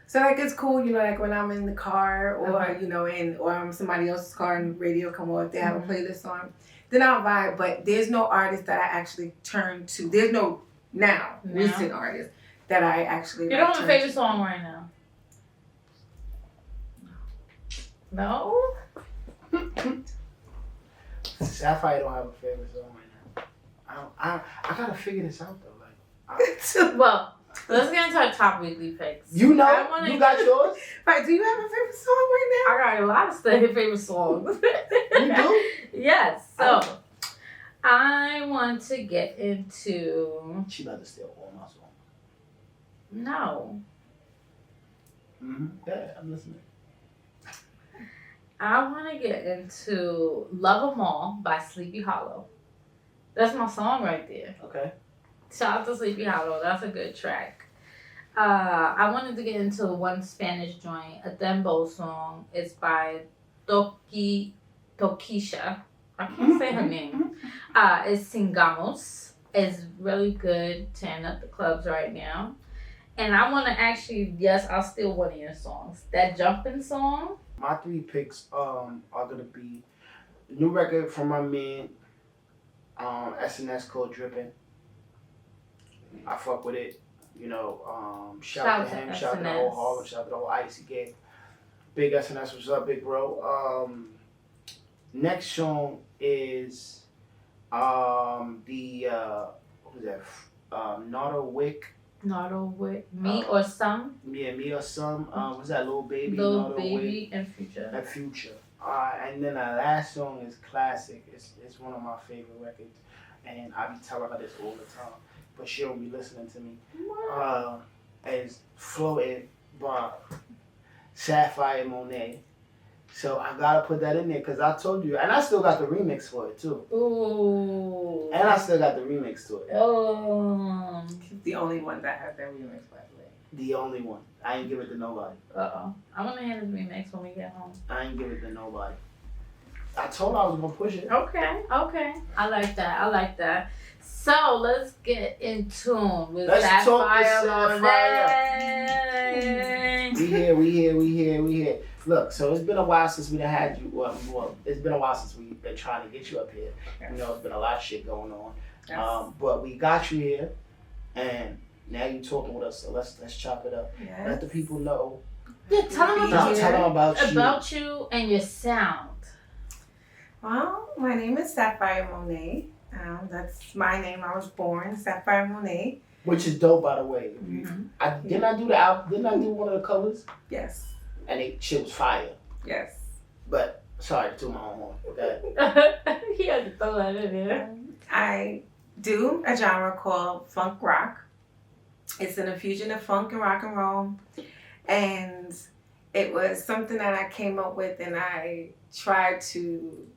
So like it's cool, like when I'm in the car or or I'm somebody else's car and the radio come on, if they have a playlist on, then I'll vibe. But there's no artist that I actually turn to. There's no recent artist that I actually. You don't have a favorite song right now? No. Sapphire don't have a favorite song right now. I gotta figure this out though. Well, let's get into our top weekly picks. You got yours? Right, do you have a favorite song right now? I got a lot of favorite songs. You do? Yes. So, I want to get into... She about to steal all my songs. No. Yeah, I'm listening. I want to get into Love 'Em All by Sleepy Hollow. That's my song right there. Okay. Shout out to Sleepy Hollow. That's a good track. I wanted to get into one Spanish joint, a dembow song. It's by Tokisha. I can't say her name. It's Singamos. It's really good, tearing up the clubs right now. And I want to actually, I'll steal one of your songs. That jumping song. My 3 picks are gonna be the new record from my man SNS called Drippin'. I fuck with it. Shout to him, shout to the whole Harlem, shout to the whole Icy game. Big SNS, what's up, big bro? Next song is who's that? Naughty Wick. Me or Some. Yeah, Me or Some. What's that? Lil Baby. Lil Baby and Future. That Future. And then the last song is classic. It's one of my favorite records, and I be telling her this all the time, but she don't be listening to me. It's Floated by Sapphire Monet. So I gotta put that in there because I told you, and I still got the remix for it too. Ooh. And I still got the remix to it. Oh. The only one that has that remix, by the way. The only one. I ain't give it to nobody. I'm gonna hear this remix when we get home. I ain't give it to nobody. I told her I was gonna push it. Okay. I like that. So let's get in tune with Sapphire Monet. We here. Look, so it's been a while since we done had you. Well, it's been a while since we've been trying to get you up here. You know, it's been a lot of shit going on. Yes. But we got you here, and now you're talking with us. So let's chop it up. Yes. Let the people know. Yeah, tell them about you and your sound. Well, my name is Sapphire Monet. That's my name. I was born Sapphire Monet, which is dope, by the way. Didn't I do the album? Didn't I do one of the covers? Yes. And shit was fire. Yes. But sorry to my own horn. Okay. He had to throw that in there. I do a genre called funk rock. It's an infusion of funk and rock and roll, and it was something that I came up with, and I tried to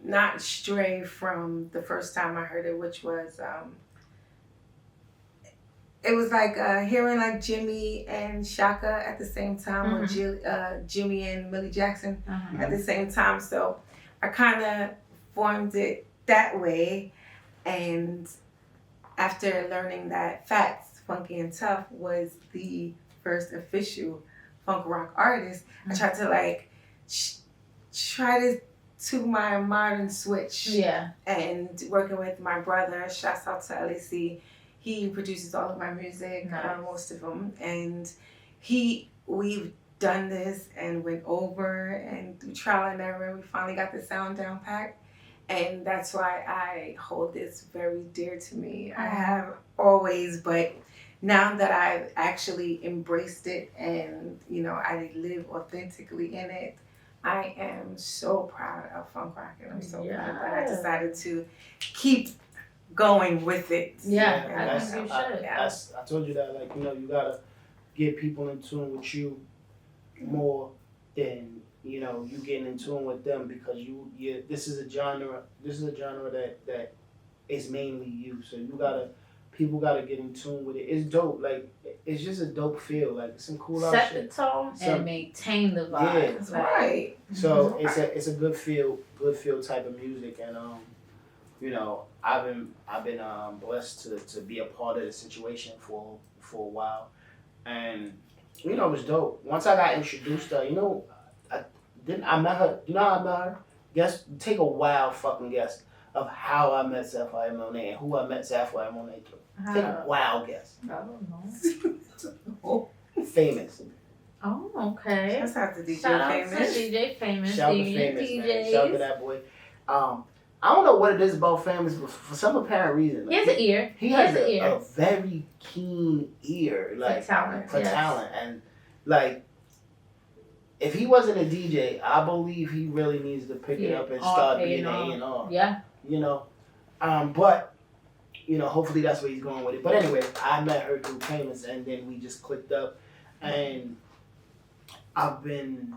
not stray from the first time I heard it, which was it was like hearing like Jimmy and Shaka at the same time, or Jimmy and Millie Jackson at the same time. So I kind of formed it that way, and after learning that Fats, Funky and Tough was the first official funk rock artist, I tried to like try to my modern switch. Yeah. And working with my brother, shouts out to LAC. He produces all of my music, most of them. And we've done this and went over and through trial and error, we finally got the sound down packed. And that's why I hold this very dear to me. I have always, but now that I've actually embraced it and, you know, I live authentically in it, I am so proud of funk rock, and I'm so proud that I decided to keep going with it. Yeah, I think you should. I told you that, like, you know, you gotta get people in tune with you more than, you know, you getting in tune with them, because this is a genre that is mainly you. So people gotta get in tune with it. It's dope. Like, it's just a dope feel. Like, some cool shit. Set the tone and maintain the vibe. Yeah, that's right. So it's a good feel type of music, and you know, I've been blessed to be a part of the situation for a while, and you know, it was dope. Once I got introduced to her, you know, I met her. You know how I met her? Take a wild fucking guess of how I met Sapphire Monet and who I met Sapphire Monet through. Take a wild guess. I don't know. Famous. Oh, okay. Shout out to DJ Famous. Shout out to Famous, man. Shout out to that boy. I don't know what it is about Famous, but for some apparent reason, he has an ear. He has a very keen ear, like for talent, and like, if he wasn't a DJ, I believe he really needs to pick it up and start being A&R. Yeah. You know, but you know, hopefully that's where he's going with it. But anyway, I met her through Famous, and then we just clicked up, and I've been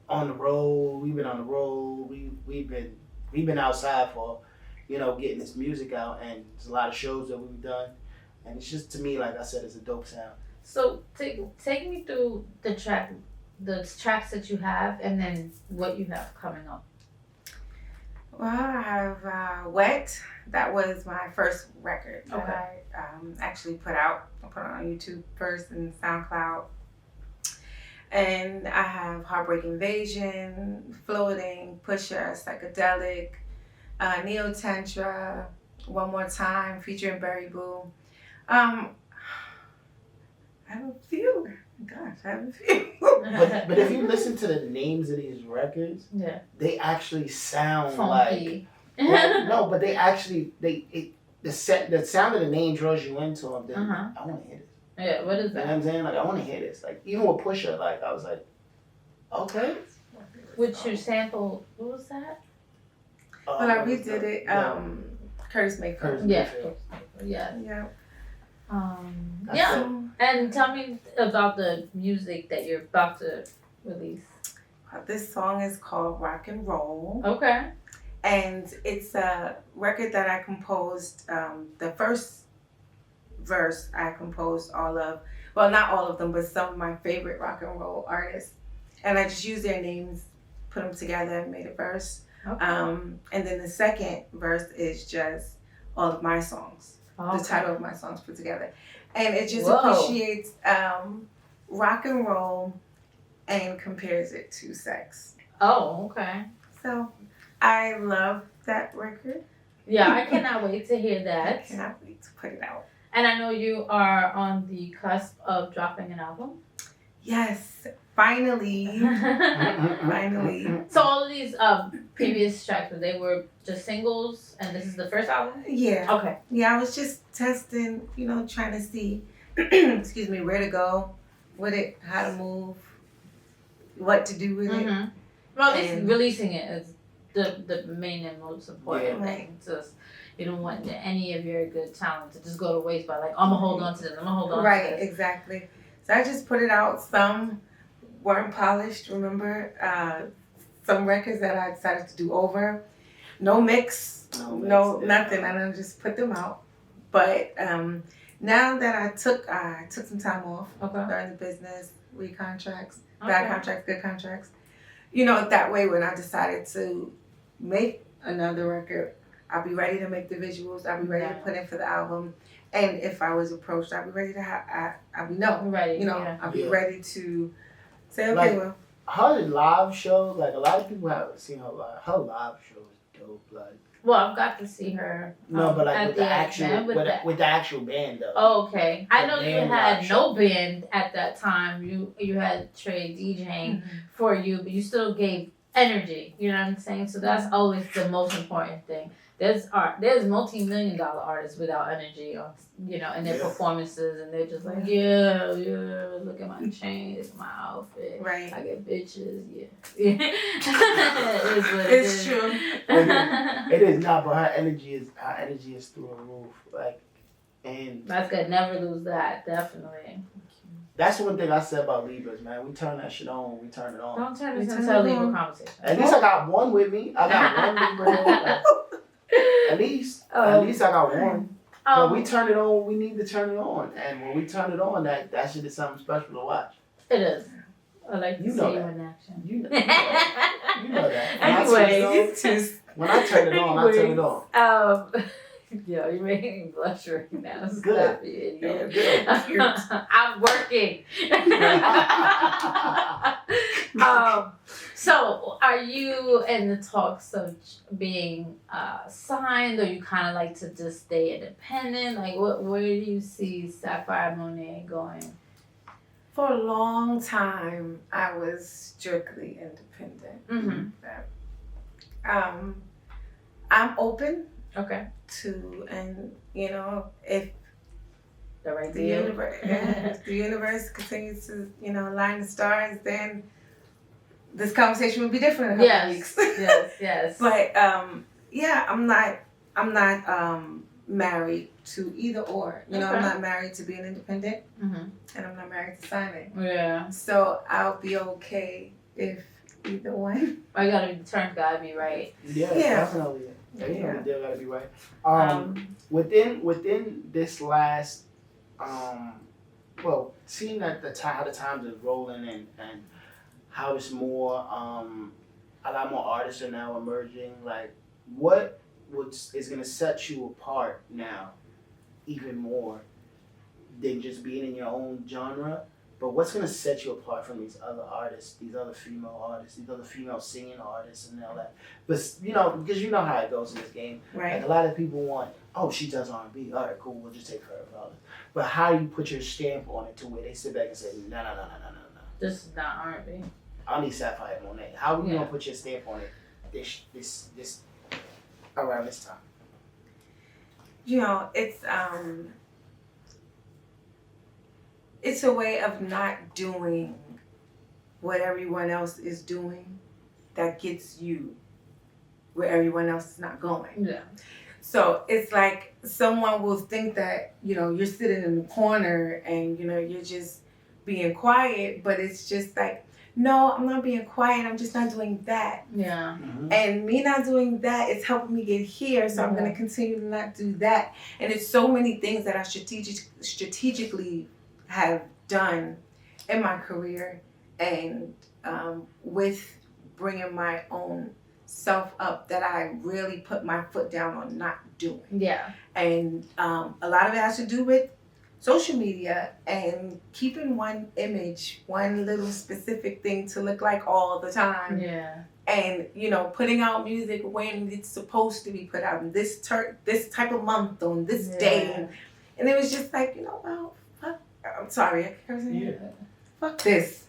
on the road. We've been on the road. We've been outside for, you know, getting this music out, and there's a lot of shows that we've done, and it's just, to me, like I said, it's a dope sound. So take me through the tracks that you have, and then what you have coming up. Well, I have Wet. That was my first record that I actually put out. I put it on YouTube first and SoundCloud. And I have Heartbreak Invasion, Floating, Pusher, Psychedelic, Neo Tantra, One More Time, featuring Berry Boo. I have a few. Gosh, I have a few. but if you listen to the names of these records, they actually sound funky. No, but they actually the sound of the name draws you into them. Then I want to hear this. Yeah, what is that? You know what I'm saying? Like, I want to hear this. Like, even with Pusher, like, I was like, okay. Which you sample, what was that? Well, I redid it. Curtis Mayfield. Yeah. And tell me about the music that you're about to release. This song is called Rock and Roll. Okay. And it's a record that I composed. The first verse I composed all of, well, not all of them, but some of my favorite rock and roll artists. And I just used their names, put them together and made a verse. Okay. And then the second verse is just all of my songs, Okay. the title of my songs put together. And it just Whoa. appreciates rock and roll and compares it to sex. Oh, okay. So I love that record. Yeah, I cannot wait to hear I that. cannot wait to put it out. And I know you are on the cusp of dropping an album. Yes, finally. Finally. So all of these previous tracks, they were just singles, and this is the first album? Yeah. Okay. Yeah, I was just testing, trying to see, excuse me, where to go with it, how to move, what to do with it. Well, at least releasing it is the main and most important Yeah. thing. Just you don't want any of your good talent to just go to waste by like, I'm gonna hold on to this, I'm gonna hold on to Right, this. exactly. So I just put it out. Some weren't polished, remember? Some records that I decided to do over. No mix, no nothing. And I just put them out. But now that I took some time off, learned the business, read contracts, bad contracts, good contracts. That way when I decided to make another record, I'll be ready to make the visuals. I'll be ready to put in for the album. And if I was approached, I'll be ready to I'll be ready. I'll be ready to say, okay, well. Her live show, like a lot of people haven't seen her live. Her live show is dope. Like, well, I've got to see her. No, but like with the actual band though. Oh, okay. I know you had no band at that time. You had Trey DJing for you, but you still gave energy. You know what I'm saying? So that's always the most important thing. There's multi-million-dollar artists without energy, in their performances, and they're just like, look at my chain, it's my outfit, right? I get bitches, It's true. It is not, but her energy is through the roof, like, and that's good. Never lose that, definitely. That's one thing I said about Libras, man. We turn that shit on. We turn it on. Don't turn this into a Libra conversation. At least I got one with me. I got one Libra. At least I got one. But we turn it on. We need to turn it on, and when we turn it on, that shit is something special to watch. It is. I like to see you in action. You know that. Anyways, when I turn it on, I turn it on. Yo, you're making me blush right now. It's good. Good. I'm working. So, are you in the talks of being signed, or you kind of like to just stay independent? Like, where do you see Sapphire Monet going? For a long time, I was strictly independent. I'm open. Okay. And if the right universe, if the universe continues to align the stars, then this conversation would be different in a couple weeks. Yes. But I'm not married to either or. I'm not married to being independent, and I'm not married to signing. Yeah. So I'll be okay if either one. I gotta be the terms gotta be right. Yeah. Definitely. The deal gotta be right. Within this last, seeing that how the times is rolling and how it's more, a lot more artists are now emerging. Like, what is gonna set you apart now, even more than just being in your own genre? But what's gonna set you apart from these other artists, these other female artists, these other female singing artists, and all that? But because you know how it goes in this game. Right. Like a lot of people want, she does R&B. All right, cool. We'll just take her regardless. But how do you put your stamp on it to where they sit back and say, no. This is not R&B. I need Sapphire Monet. How are you gonna put your stamp on it? This around this time. It's a way of not doing what everyone else is doing that gets you where everyone else is not going. Yeah. So it's like someone will think that, you're sitting in the corner and, you're just being quiet, but it's just like, no, I'm not being quiet. I'm just not doing that. Yeah. And me not doing that is helping me get here. So I'm going to continue to not do that. And it's so many things that I strategically have done in my career and with bringing my own self up that I really put my foot down on not doing. Yeah. And a lot of it has to do with social media and keeping one image, one little specific thing to look like all the time. Yeah. And, you know, putting out music when it's supposed to be put out in this type of month on this day. And it was just like, you know, well, fuck. I'm sorry, I can't say Yeah. Fuck this.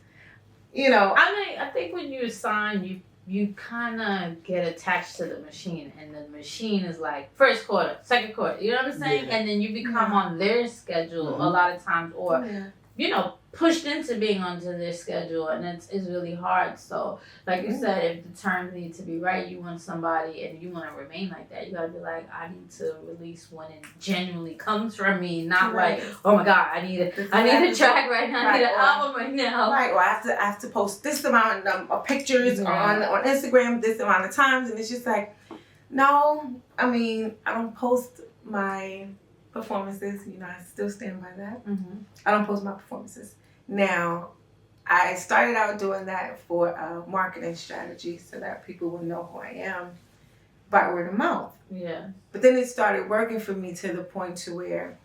You know. I mean, I think when you sign, you kind of get attached to the machine, and the machine is like first quarter, second quarter. You know what I'm saying? Yeah. And then you become on their schedule a lot of times, or you know, pushed into being onto their schedule, and it's really hard. So, like you said, if the terms need to be right, you want somebody, and you want to remain like that, you gotta be like, I need to release when it genuinely comes from me, not like, oh my god, I need a track right now, I need an album right now. Right, or I have to post this amount of pictures on Instagram this amount of times, and it's just like, no, I mean, I don't post my performances, you know, I still stand by that. I don't post my performances. Now, I started out doing that for a marketing strategy so that people will know who I am by word of mouth. Yeah. But then it started working for me to the point to where,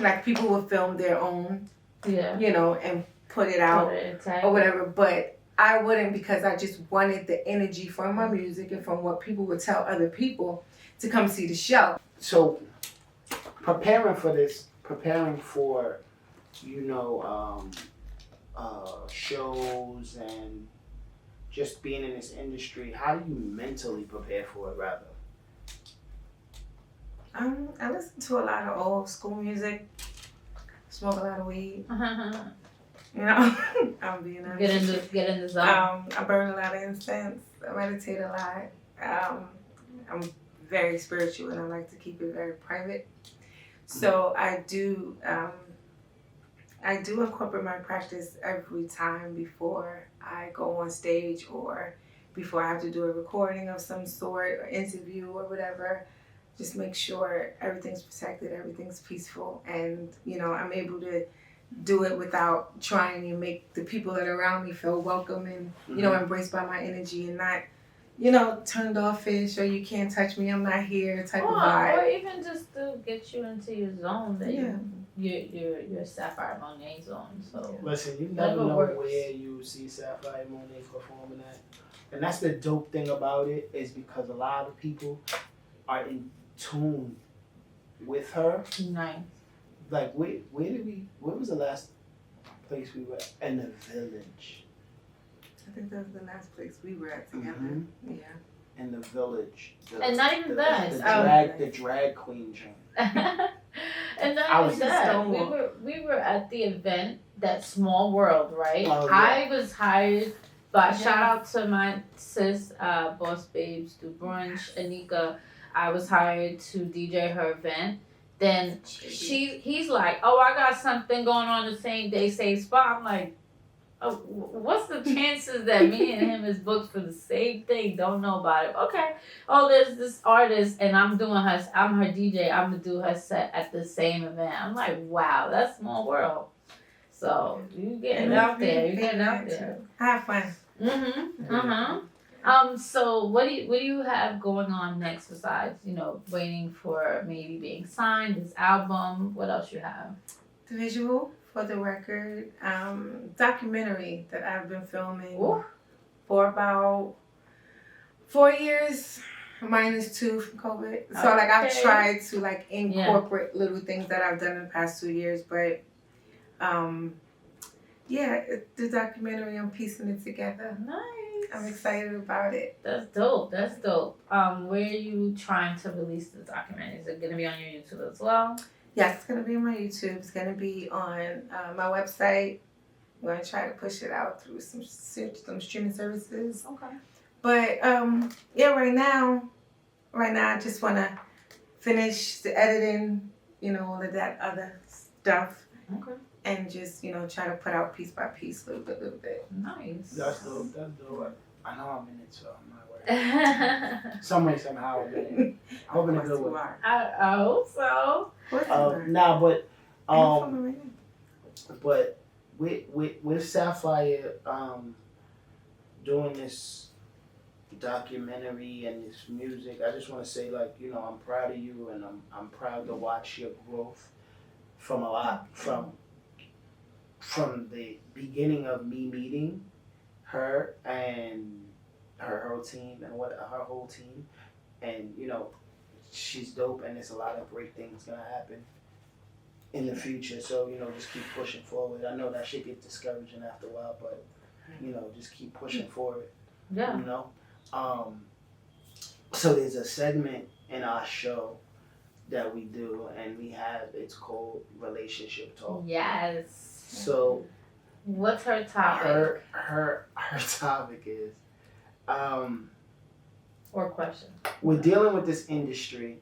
like, people would film their own, you know, and put it out or whatever. But I wouldn't, because I just wanted the energy from my music and from what people would tell other people to come see the show. So, preparing for, you know, shows and just being in this industry, how do you mentally prepare for it, rather? I listen to a lot of old school music, smoke a lot of weed. You know, I'm being honest. Get in the zone. I burn a lot of incense. I meditate a lot. I'm very spiritual, and I like to keep it very private. So I do incorporate my practice every time before I go on stage, or before I have to do a recording of some sort or interview or whatever. Just make sure everything's protected, everything's peaceful, and, you know, I'm able to do it without trying to make the people that are around me feel welcome and, you know, embraced by my energy, and not, you know, turned offish or you can't touch me, I'm not here type of vibe. Or even just to get you into your zone, that your Sapphire Monet zone. So listen, you never know where you see Sapphire Monet performing at. And that's the dope thing about it, is because a lot of people are in tune with her. Nice. Like, where was the last place we were at? In the Village. I think that was the last place we were at together. Yeah. In the Village. And not even that. The drag queen joint. And not even that. We were at the event, that Small World, right? Oh, yeah. I was hired by, shout out to my sis, Boss Babes Do Brunch, Anika. I was hired to DJ her event. Then he's like, oh, I got something going on the same day, same spot. I'm like, oh, what's the chances that me and him is booked for the same thing? Don't know about it. Okay. Oh, there's this artist, and I'm her DJ. I'm gonna do her set at the same event. I'm like, wow, that's Small World. So you getting out there. You're getting out there. Have fun. So what do you have going on next besides, you know, waiting for maybe being signed, this album? What else you have? The visual for the record, documentary that I've been filming for about 4 years, -2 from COVID. So like I've tried to like incorporate little things that I've done in the past 2 years, but the documentary, I'm piecing it together. Nice. I'm excited about it. That's dope. Where are you trying to release the documentary? Is it going to be on your YouTube as well? Yes, it's going to be on my YouTube. It's going to be on my website. I'm going to try to push it out through some streaming services. Okay. But right now I just want to finish the editing, you know, all of that other stuff. Okay. And just, you know, try to put out piece by piece, little bit. Nice. That's dope. I know I'm in it, so I'm not worried. Some way, somehow, I'm in it. I'm hoping to do it. I hope so. But with Sapphire doing this documentary and this music. I just want to say, like, you know, I'm proud of you, and I'm proud to watch your growth from the beginning of me meeting her and her whole team and you know, she's dope, and there's a lot of great things gonna happen in the future. So, you know, just keep pushing forward. I know that shit gets discouraging after a while, but you know, just keep pushing forward. Yeah. You know? So there's a segment in our show that we do, and it's called Relationship Talk. Yes. So what's her topic? Her topic is or question. We're dealing with this industry.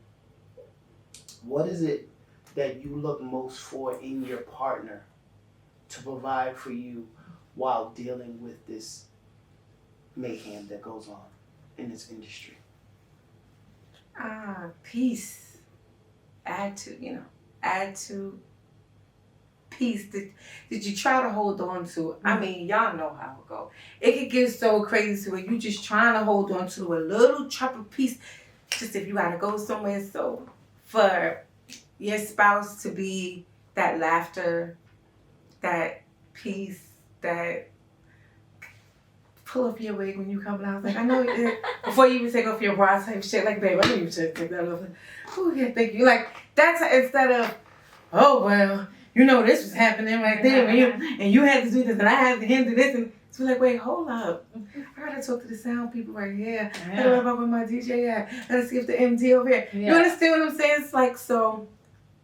What is it that you look most for in your partner to provide for you while dealing with this mayhem that goes on in this industry? Peace. Add to peace that you try to hold on to. I mean, y'all know how it go. It could get so crazy to where you just trying to hold on to a little chop of peace, just if you gotta go somewhere. So for your spouse to be that laughter, that peace, that pull off your wig when you come out. Like, I know before you even take off your bra type shit, like, babe, I know you should take that off. Oh yeah, thank you. Like, that's instead of, oh well, you know this was happening right there, and you had to do this, and I had to handle this, and it's like, wait, hold up, I gotta talk to the sound people right here. I gotta know where my DJ at. I gotta see if the MD over here. You understand what I'm saying? It's like, so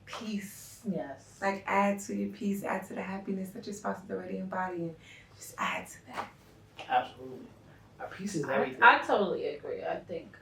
peace. Yes. Like, add to your peace, add to the happiness that your spouse is already embodying. Just add to that. Absolutely. Our peace is everything. I totally agree. I think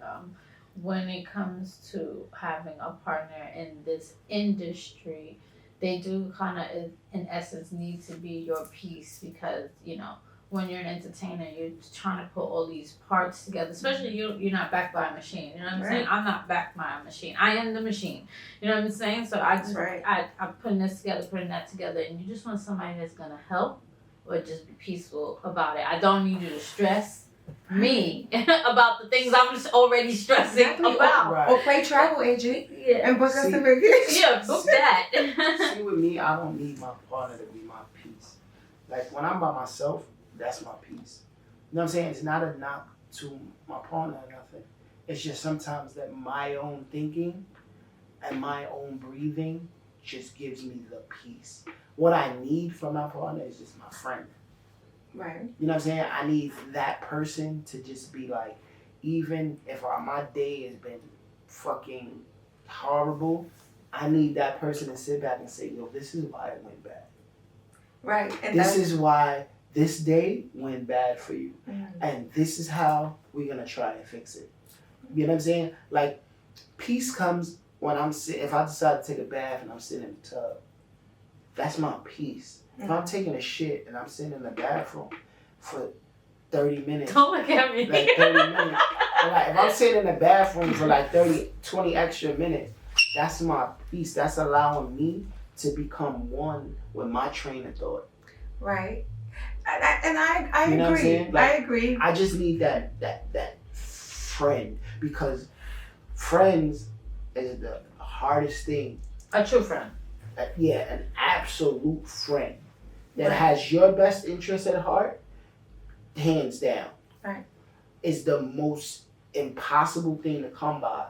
when it comes to having a partner in this industry, they do kind of, in essence, need to be your piece, because, you know, when you're an entertainer, you're trying to put all these parts together, especially you're not backed by a machine. You know what I'm saying? I'm not backed by a machine. I am the machine. You know what I'm saying? So I'm putting this together, putting that together, and you just want somebody that's going to help or just be peaceful about it. I don't need you to stress me about the things I'm just already stressing about. Or play travel agent and book us a vacation. Yeah, book that. See, with me, I don't need my partner to be my peace. Like, when I'm by myself, that's my peace. You know what I'm saying? It's not a knock to my partner or nothing. It's just sometimes that my own thinking and my own breathing just gives me the peace. What I need from my partner is just my friend. Right. You know what I'm saying? I need that person to just be like, even if my day has been fucking horrible, I need that person to sit back and say, yo, this is why it went bad. Right. And this is why this day went bad for you. Mm-hmm. And this is how we're going to try and fix it. You know what I'm saying? Like, peace comes when if I decide to take a bath and I'm sitting in the tub. That's my peace. If I'm taking a shit and I'm sitting in the bathroom for 30 minutes. Don't look at me. Like 30 minutes. Like, if I'm sitting in the bathroom for like 20 extra minutes, that's my peace. That's allowing me to become one with my train of thought. Right. And I you know agree. What I'm saying? Like, I agree. I just need that friend, because friends is the hardest thing. A true friend. An absolute friend that has your best interest at heart, hands down. Right. Is the most impossible thing to come by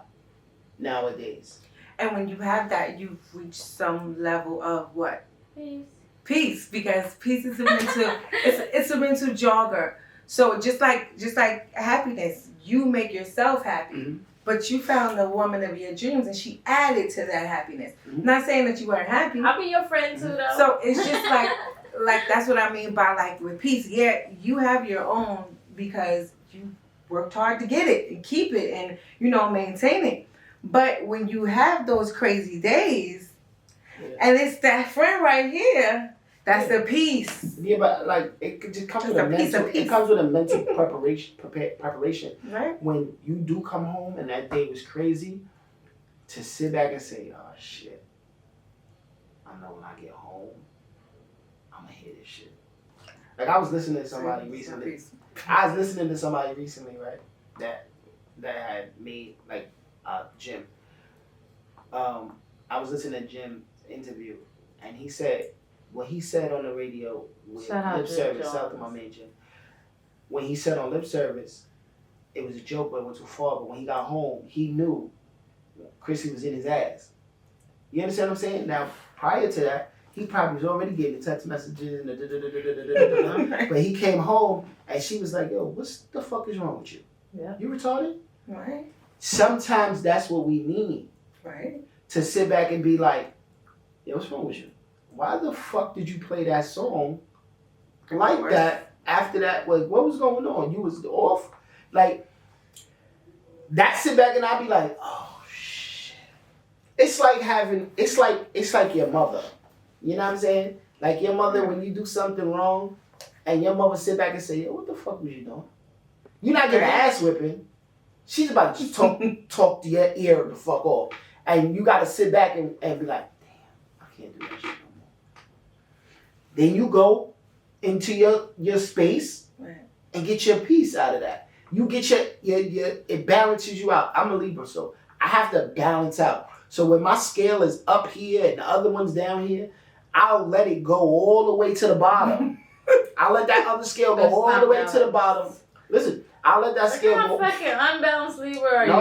nowadays. And when you have that, you've reached some level of what? Peace. Peace, because peace is a mental. it's a mental jogger. So just like happiness, you make yourself happy. Mm-hmm. But you found the woman of your dreams, and she added to that happiness. Mm-hmm. Not saying that you weren't happy. I'll be your friend too, though. So it's just like that's what I mean by like with peace. Yeah, you have your own because you worked hard to get it and keep it and maintain it. But when you have those crazy days, and it's that friend right here, that's the peace. Yeah, but like it just comes with a mental. It comes with a mental preparation. Right. When you do come home and that day was crazy, to sit back and say, "Oh shit, I know when I get home, I'm gonna hear this shit." Like I was listening to somebody recently. Right? that had made like Jim. I was listening to Jim's interview, and he said what he said on the radio with Lip Service. Shout out to my man Jim. When he said on Lip Service, it was a joke, but it went too far. But when he got home, he knew Chrissy was in his ass. You understand what I'm saying? Now, prior to that, he probably was already getting the text messages and but he came home and she was like, "Yo, what the fuck is wrong with you? Yeah. You retarded?" Right. Sometimes that's what we need. Right. To sit back and be like, "Yo, what's wrong with you? Why the fuck did you play that song like that after that? Like, what was going on? You was off?" Like, that sit back and I'd be like, "Oh shit." It's like your mother. You know what I'm saying? Like your mother, when you do something wrong and your mother sit back and say, "Yo, what the fuck was you doing?" You're not getting ass whipping. She's about to just talk to your ear the fuck off. And you got to sit back and be like, "Damn, I can't do that shit no more." Then you go into your space and get your peace out of that. You get your it balances you out. I'm a Libra, so I have to balance out. So when my scale is up here and the other one's down here, I'll let it go all the way to the bottom. I'll let that other scale go all the way to the bottom. Listen, I'll let that scale go. What kind of fucking unbalanced Libra are you?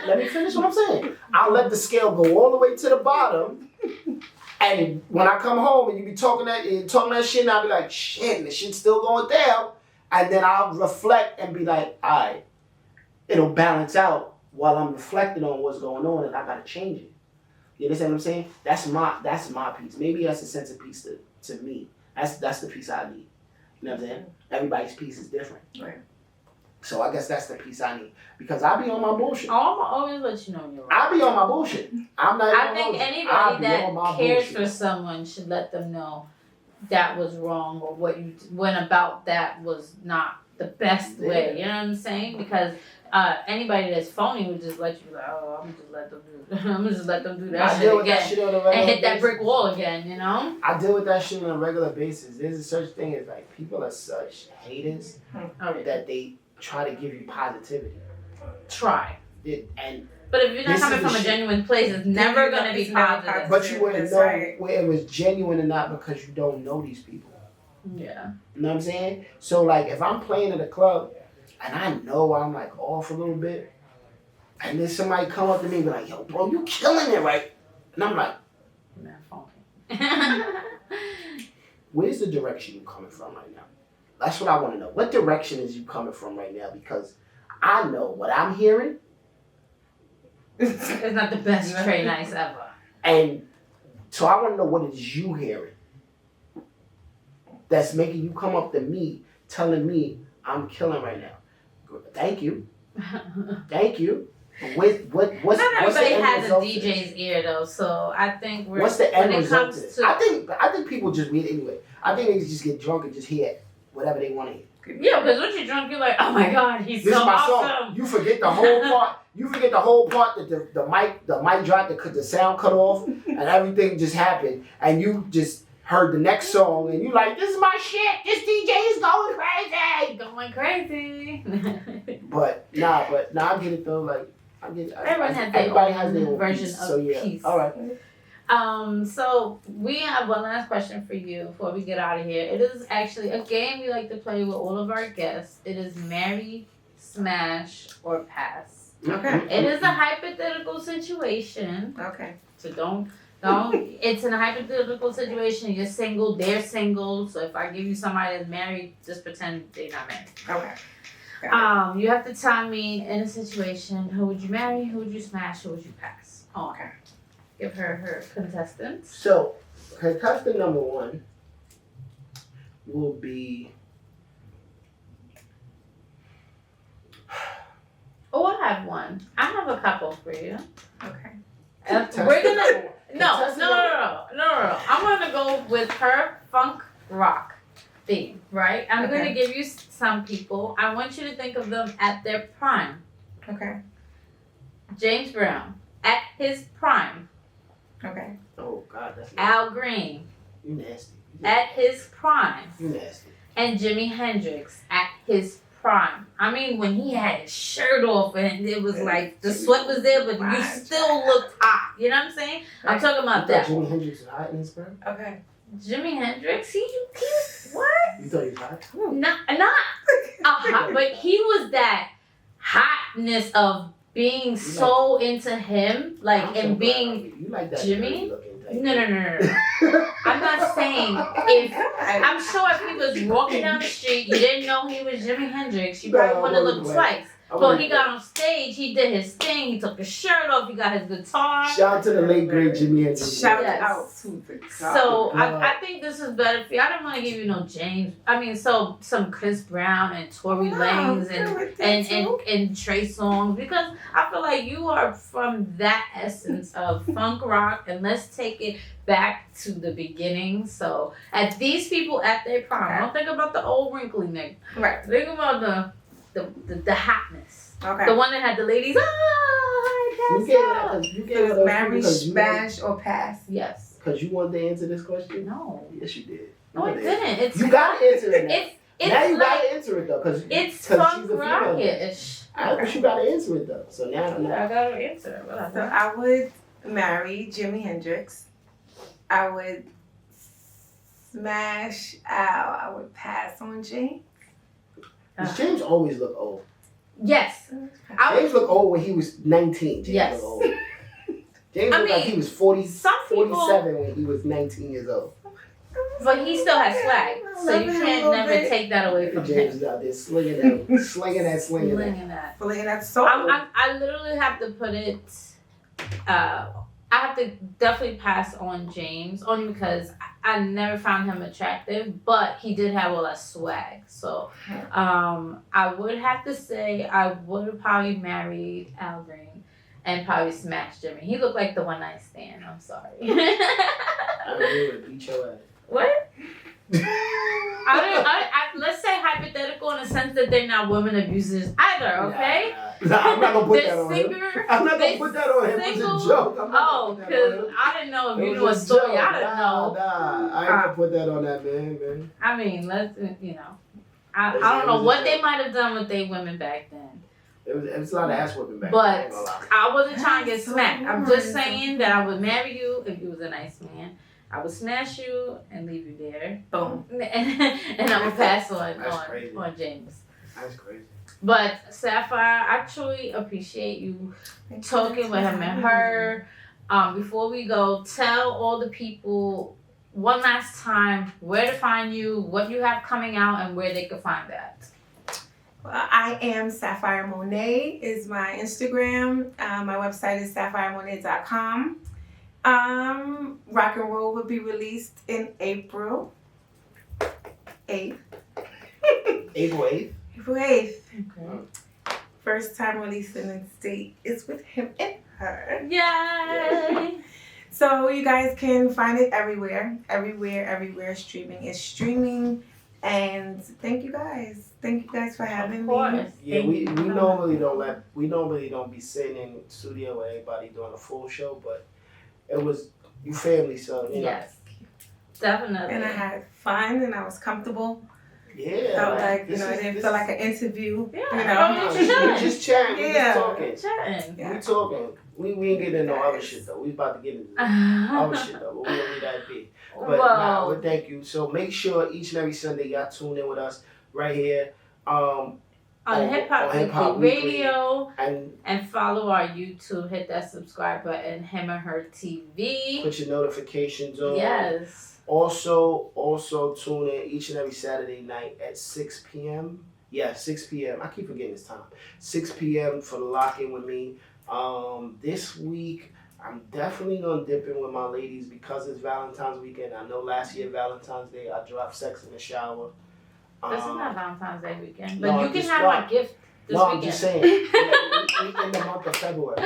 Let me finish what I'm saying. I'll let the scale go all the way to the bottom. And when I come home and you be talking that shit, and I'll be like, "Shit, the shit's still going down." And then I'll reflect and be like, "All right, it'll balance out while I'm reflecting on what's going on, and I gotta change it." You understand what I'm saying? That's my piece. Maybe that's a sense of peace to me. That's the piece I need. You know what I'm saying? Everybody's piece is different. Right. So I guess that's the piece I need. Because I be on my bullshit. I'm always let you know you're I right. be on my bullshit. I'm not I think anybody that cares for someone should let them know that was wrong or what you went about that was not the best way. You know what I'm saying? Because anybody that's phony would just let you be like, "Oh, I'm gonna just let them do that shit again and hit that brick wall again." You know? I deal with that shit on a regular basis. There's a such thing as like people are such haters that they try to give you positivity. Try. But if you're not coming from a genuine place, it's never going to be positive. But you wouldn't know whether it was genuine or not because you don't know these people. Yeah. You know what I'm saying? So like if I'm playing at a club and I know I'm like off a little bit, and then somebody come up to me and be like, "Yo, bro, you killing it, right?" And I'm like, "Man, funky." Where's the direction you coming from right now? That's what I want to know. What direction is you coming from right now? Because I know what I'm hearing. It's not the best Trey Nice ever. And so I want to know what is you hearing that's making you come up to me telling me I'm killing right now. Thank you. Thank you. What's not everybody the has a DJ's ear though, so I think what's the end result to this? I think people just read anyway. I think they just get drunk and just hear whatever they want to hear. Yeah, because when you're drunk, you're like, "Oh my God, he's so awesome." Song. You forget the whole part. You forget the whole part that the mic dropped, the sound cut off, and everything just happened, and you just heard the next song, and you like, "This is my shit. This DJ is going crazy, going crazy." but nah, I get it though. Like I get. Everybody has their own version of so, yeah. peace. All right. So we have one last question for you before we get out of here. It is actually a game we like to play with all of our guests. It is marry, smash, or pass. Okay. It is a hypothetical situation. Okay. So don't. It's in a hypothetical situation. You're single, they're single. So if I give you somebody that's married, just pretend they're not married. Okay. You have to tell me in a situation, who would you marry, who would you smash, who would you pass? Okay. Give her contestants. So, contestant number 1 will be. Oh, I have one. I have a couple for you. Okay. We're gonna no. I'm gonna go with her funk rock theme, right? I'm gonna give you some people. I want you to think of them at their prime. Okay. James Brown at his prime. Okay. Oh God, that's nasty. Al Green. You nasty. At his prime. You nasty. And Jimi Hendrix at his prime. I mean, when he had his shirt off and it was like the sweat was there, but you still looked hot. You know what I'm saying? I'm talking about that. Jimi Hendrix was hot in his prime? Okay. Jimi Hendrix, he what? You thought he was hot? Not hot, but he was that hotness of being so into him, like, and being you like that Jimmy. No. I'm not saying I'm sure if he was walking down the street, you didn't know he was Jimi Hendrix, you probably wouldn't look twice. But he got on stage, he did his thing, he took his shirt off, he got his guitar. Shout out to the late great Jimi Hendrix. Shout out to the God. So I think this is better for you. I don't want to give you no James. I mean, so some Chris Brown and Tory Lanez and Trey Songz, because I feel like you are from that essence of funk rock, and let's take it back to the beginning. So at these people at their prime, don't think about the old wrinkly nigga. Right. Think about the hotness. Okay. The one that had the ladies. You gave it marry, smash, or pass. Yes. Because you wanted to answer this question? No. Yes, you did. No, I didn't. You got to answer it now. It's now you like, got to answer it though, because it's funk rocket-ish. But you got to answer it though. So now I got to answer it. So I would marry Jimi Hendrix. I would smash Al. I would pass on James. Does James always look old? Yes. James looked old when he was 19. James looked old. James looked like he was 47 when he was 19 years old. But he still has swag, so you can't never take that away from him. James is out there slinging that soul. I literally have to put it. I have to definitely pass on James, only because I never found him attractive, but he did have all that swag. So I would have to say I would have probably married Al Green and probably smashed Jimmy. He looked like the one night stand. I'm sorry. I would beat your ass. What? Let's say hypothetical in the sense that they're not women abusers either, okay? Nah, I'm not gonna put that on him. I'm not gonna put that on him. It was a joke. Because I didn't know if you knew a story. I didn't know. Nah, I ain't gonna put that on that man. I mean, I don't know what they might have done with they women back then. It was a lot of ass whipping back then. But I wasn't trying to get smacked. I'm just saying that I would marry you if you was a nice man. I would smash you and leave you there. Boom. And I would pass on James. That's crazy. But Sapphire, I truly appreciate you talking with him and her. Before we go, tell all the people one last time where to find you, what you have coming out, and where they can find that. Well, I am Sapphire Monet is my Instagram. My website is sapphiremonet.com. Rock and Roll will be released in April 8th. April 8th? April 8th. Okay. First time releasing in state is with him and her. Yay! So you guys can find it everywhere streaming. It's streaming. And thank you guys for having me. Yeah, we normally don't be sitting in the studio with everybody doing a full show, but it was you family, so you know. Yes, definitely. And I had fun, and I was comfortable. Yeah, felt like it didn't feel like an interview. Yeah, we just chatting, we just talking. Yeah. We talking. We ain't getting into other shit though. We about to get into other shit though. But we don't need that big. But thank you. So make sure each and every Sunday y'all tune in with us right here. On Hip Hop Weekly Radio, and follow our YouTube. Hit that subscribe button. Him and Her TV. Put your notifications on. Yes. Also tune in each and every Saturday night at 6 p.m. Yeah, 6 p.m. I keep forgetting this time. 6 p.m. for the Lock In With Me. This week I'm definitely gonna dip in with my ladies because it's Valentine's weekend. I know last year Valentine's Day I dropped Sex in the Shower. This is not Valentine's Day weekend, but you can have my gift this weekend. I'm just saying. We're in the month of February.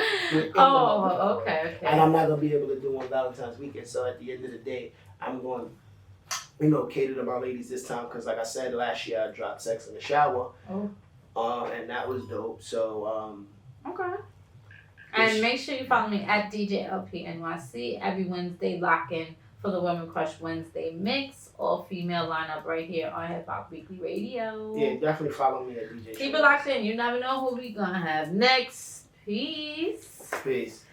Okay. And I'm not going to be able to do one Valentine's weekend. So at the end of the day, I'm going to cater to my ladies this time. Because like I said, last year I dropped Sex in the Shower. And that was dope. So, okay. And make sure you follow me at DJ LP NYC every Wednesday. Lock In for the Women Crush Wednesday mix, all female lineup right here on Hip Hop Weekly Radio. Yeah, definitely follow me at DJ. Keep it locked in. You never know who we gonna have next. Peace. Peace.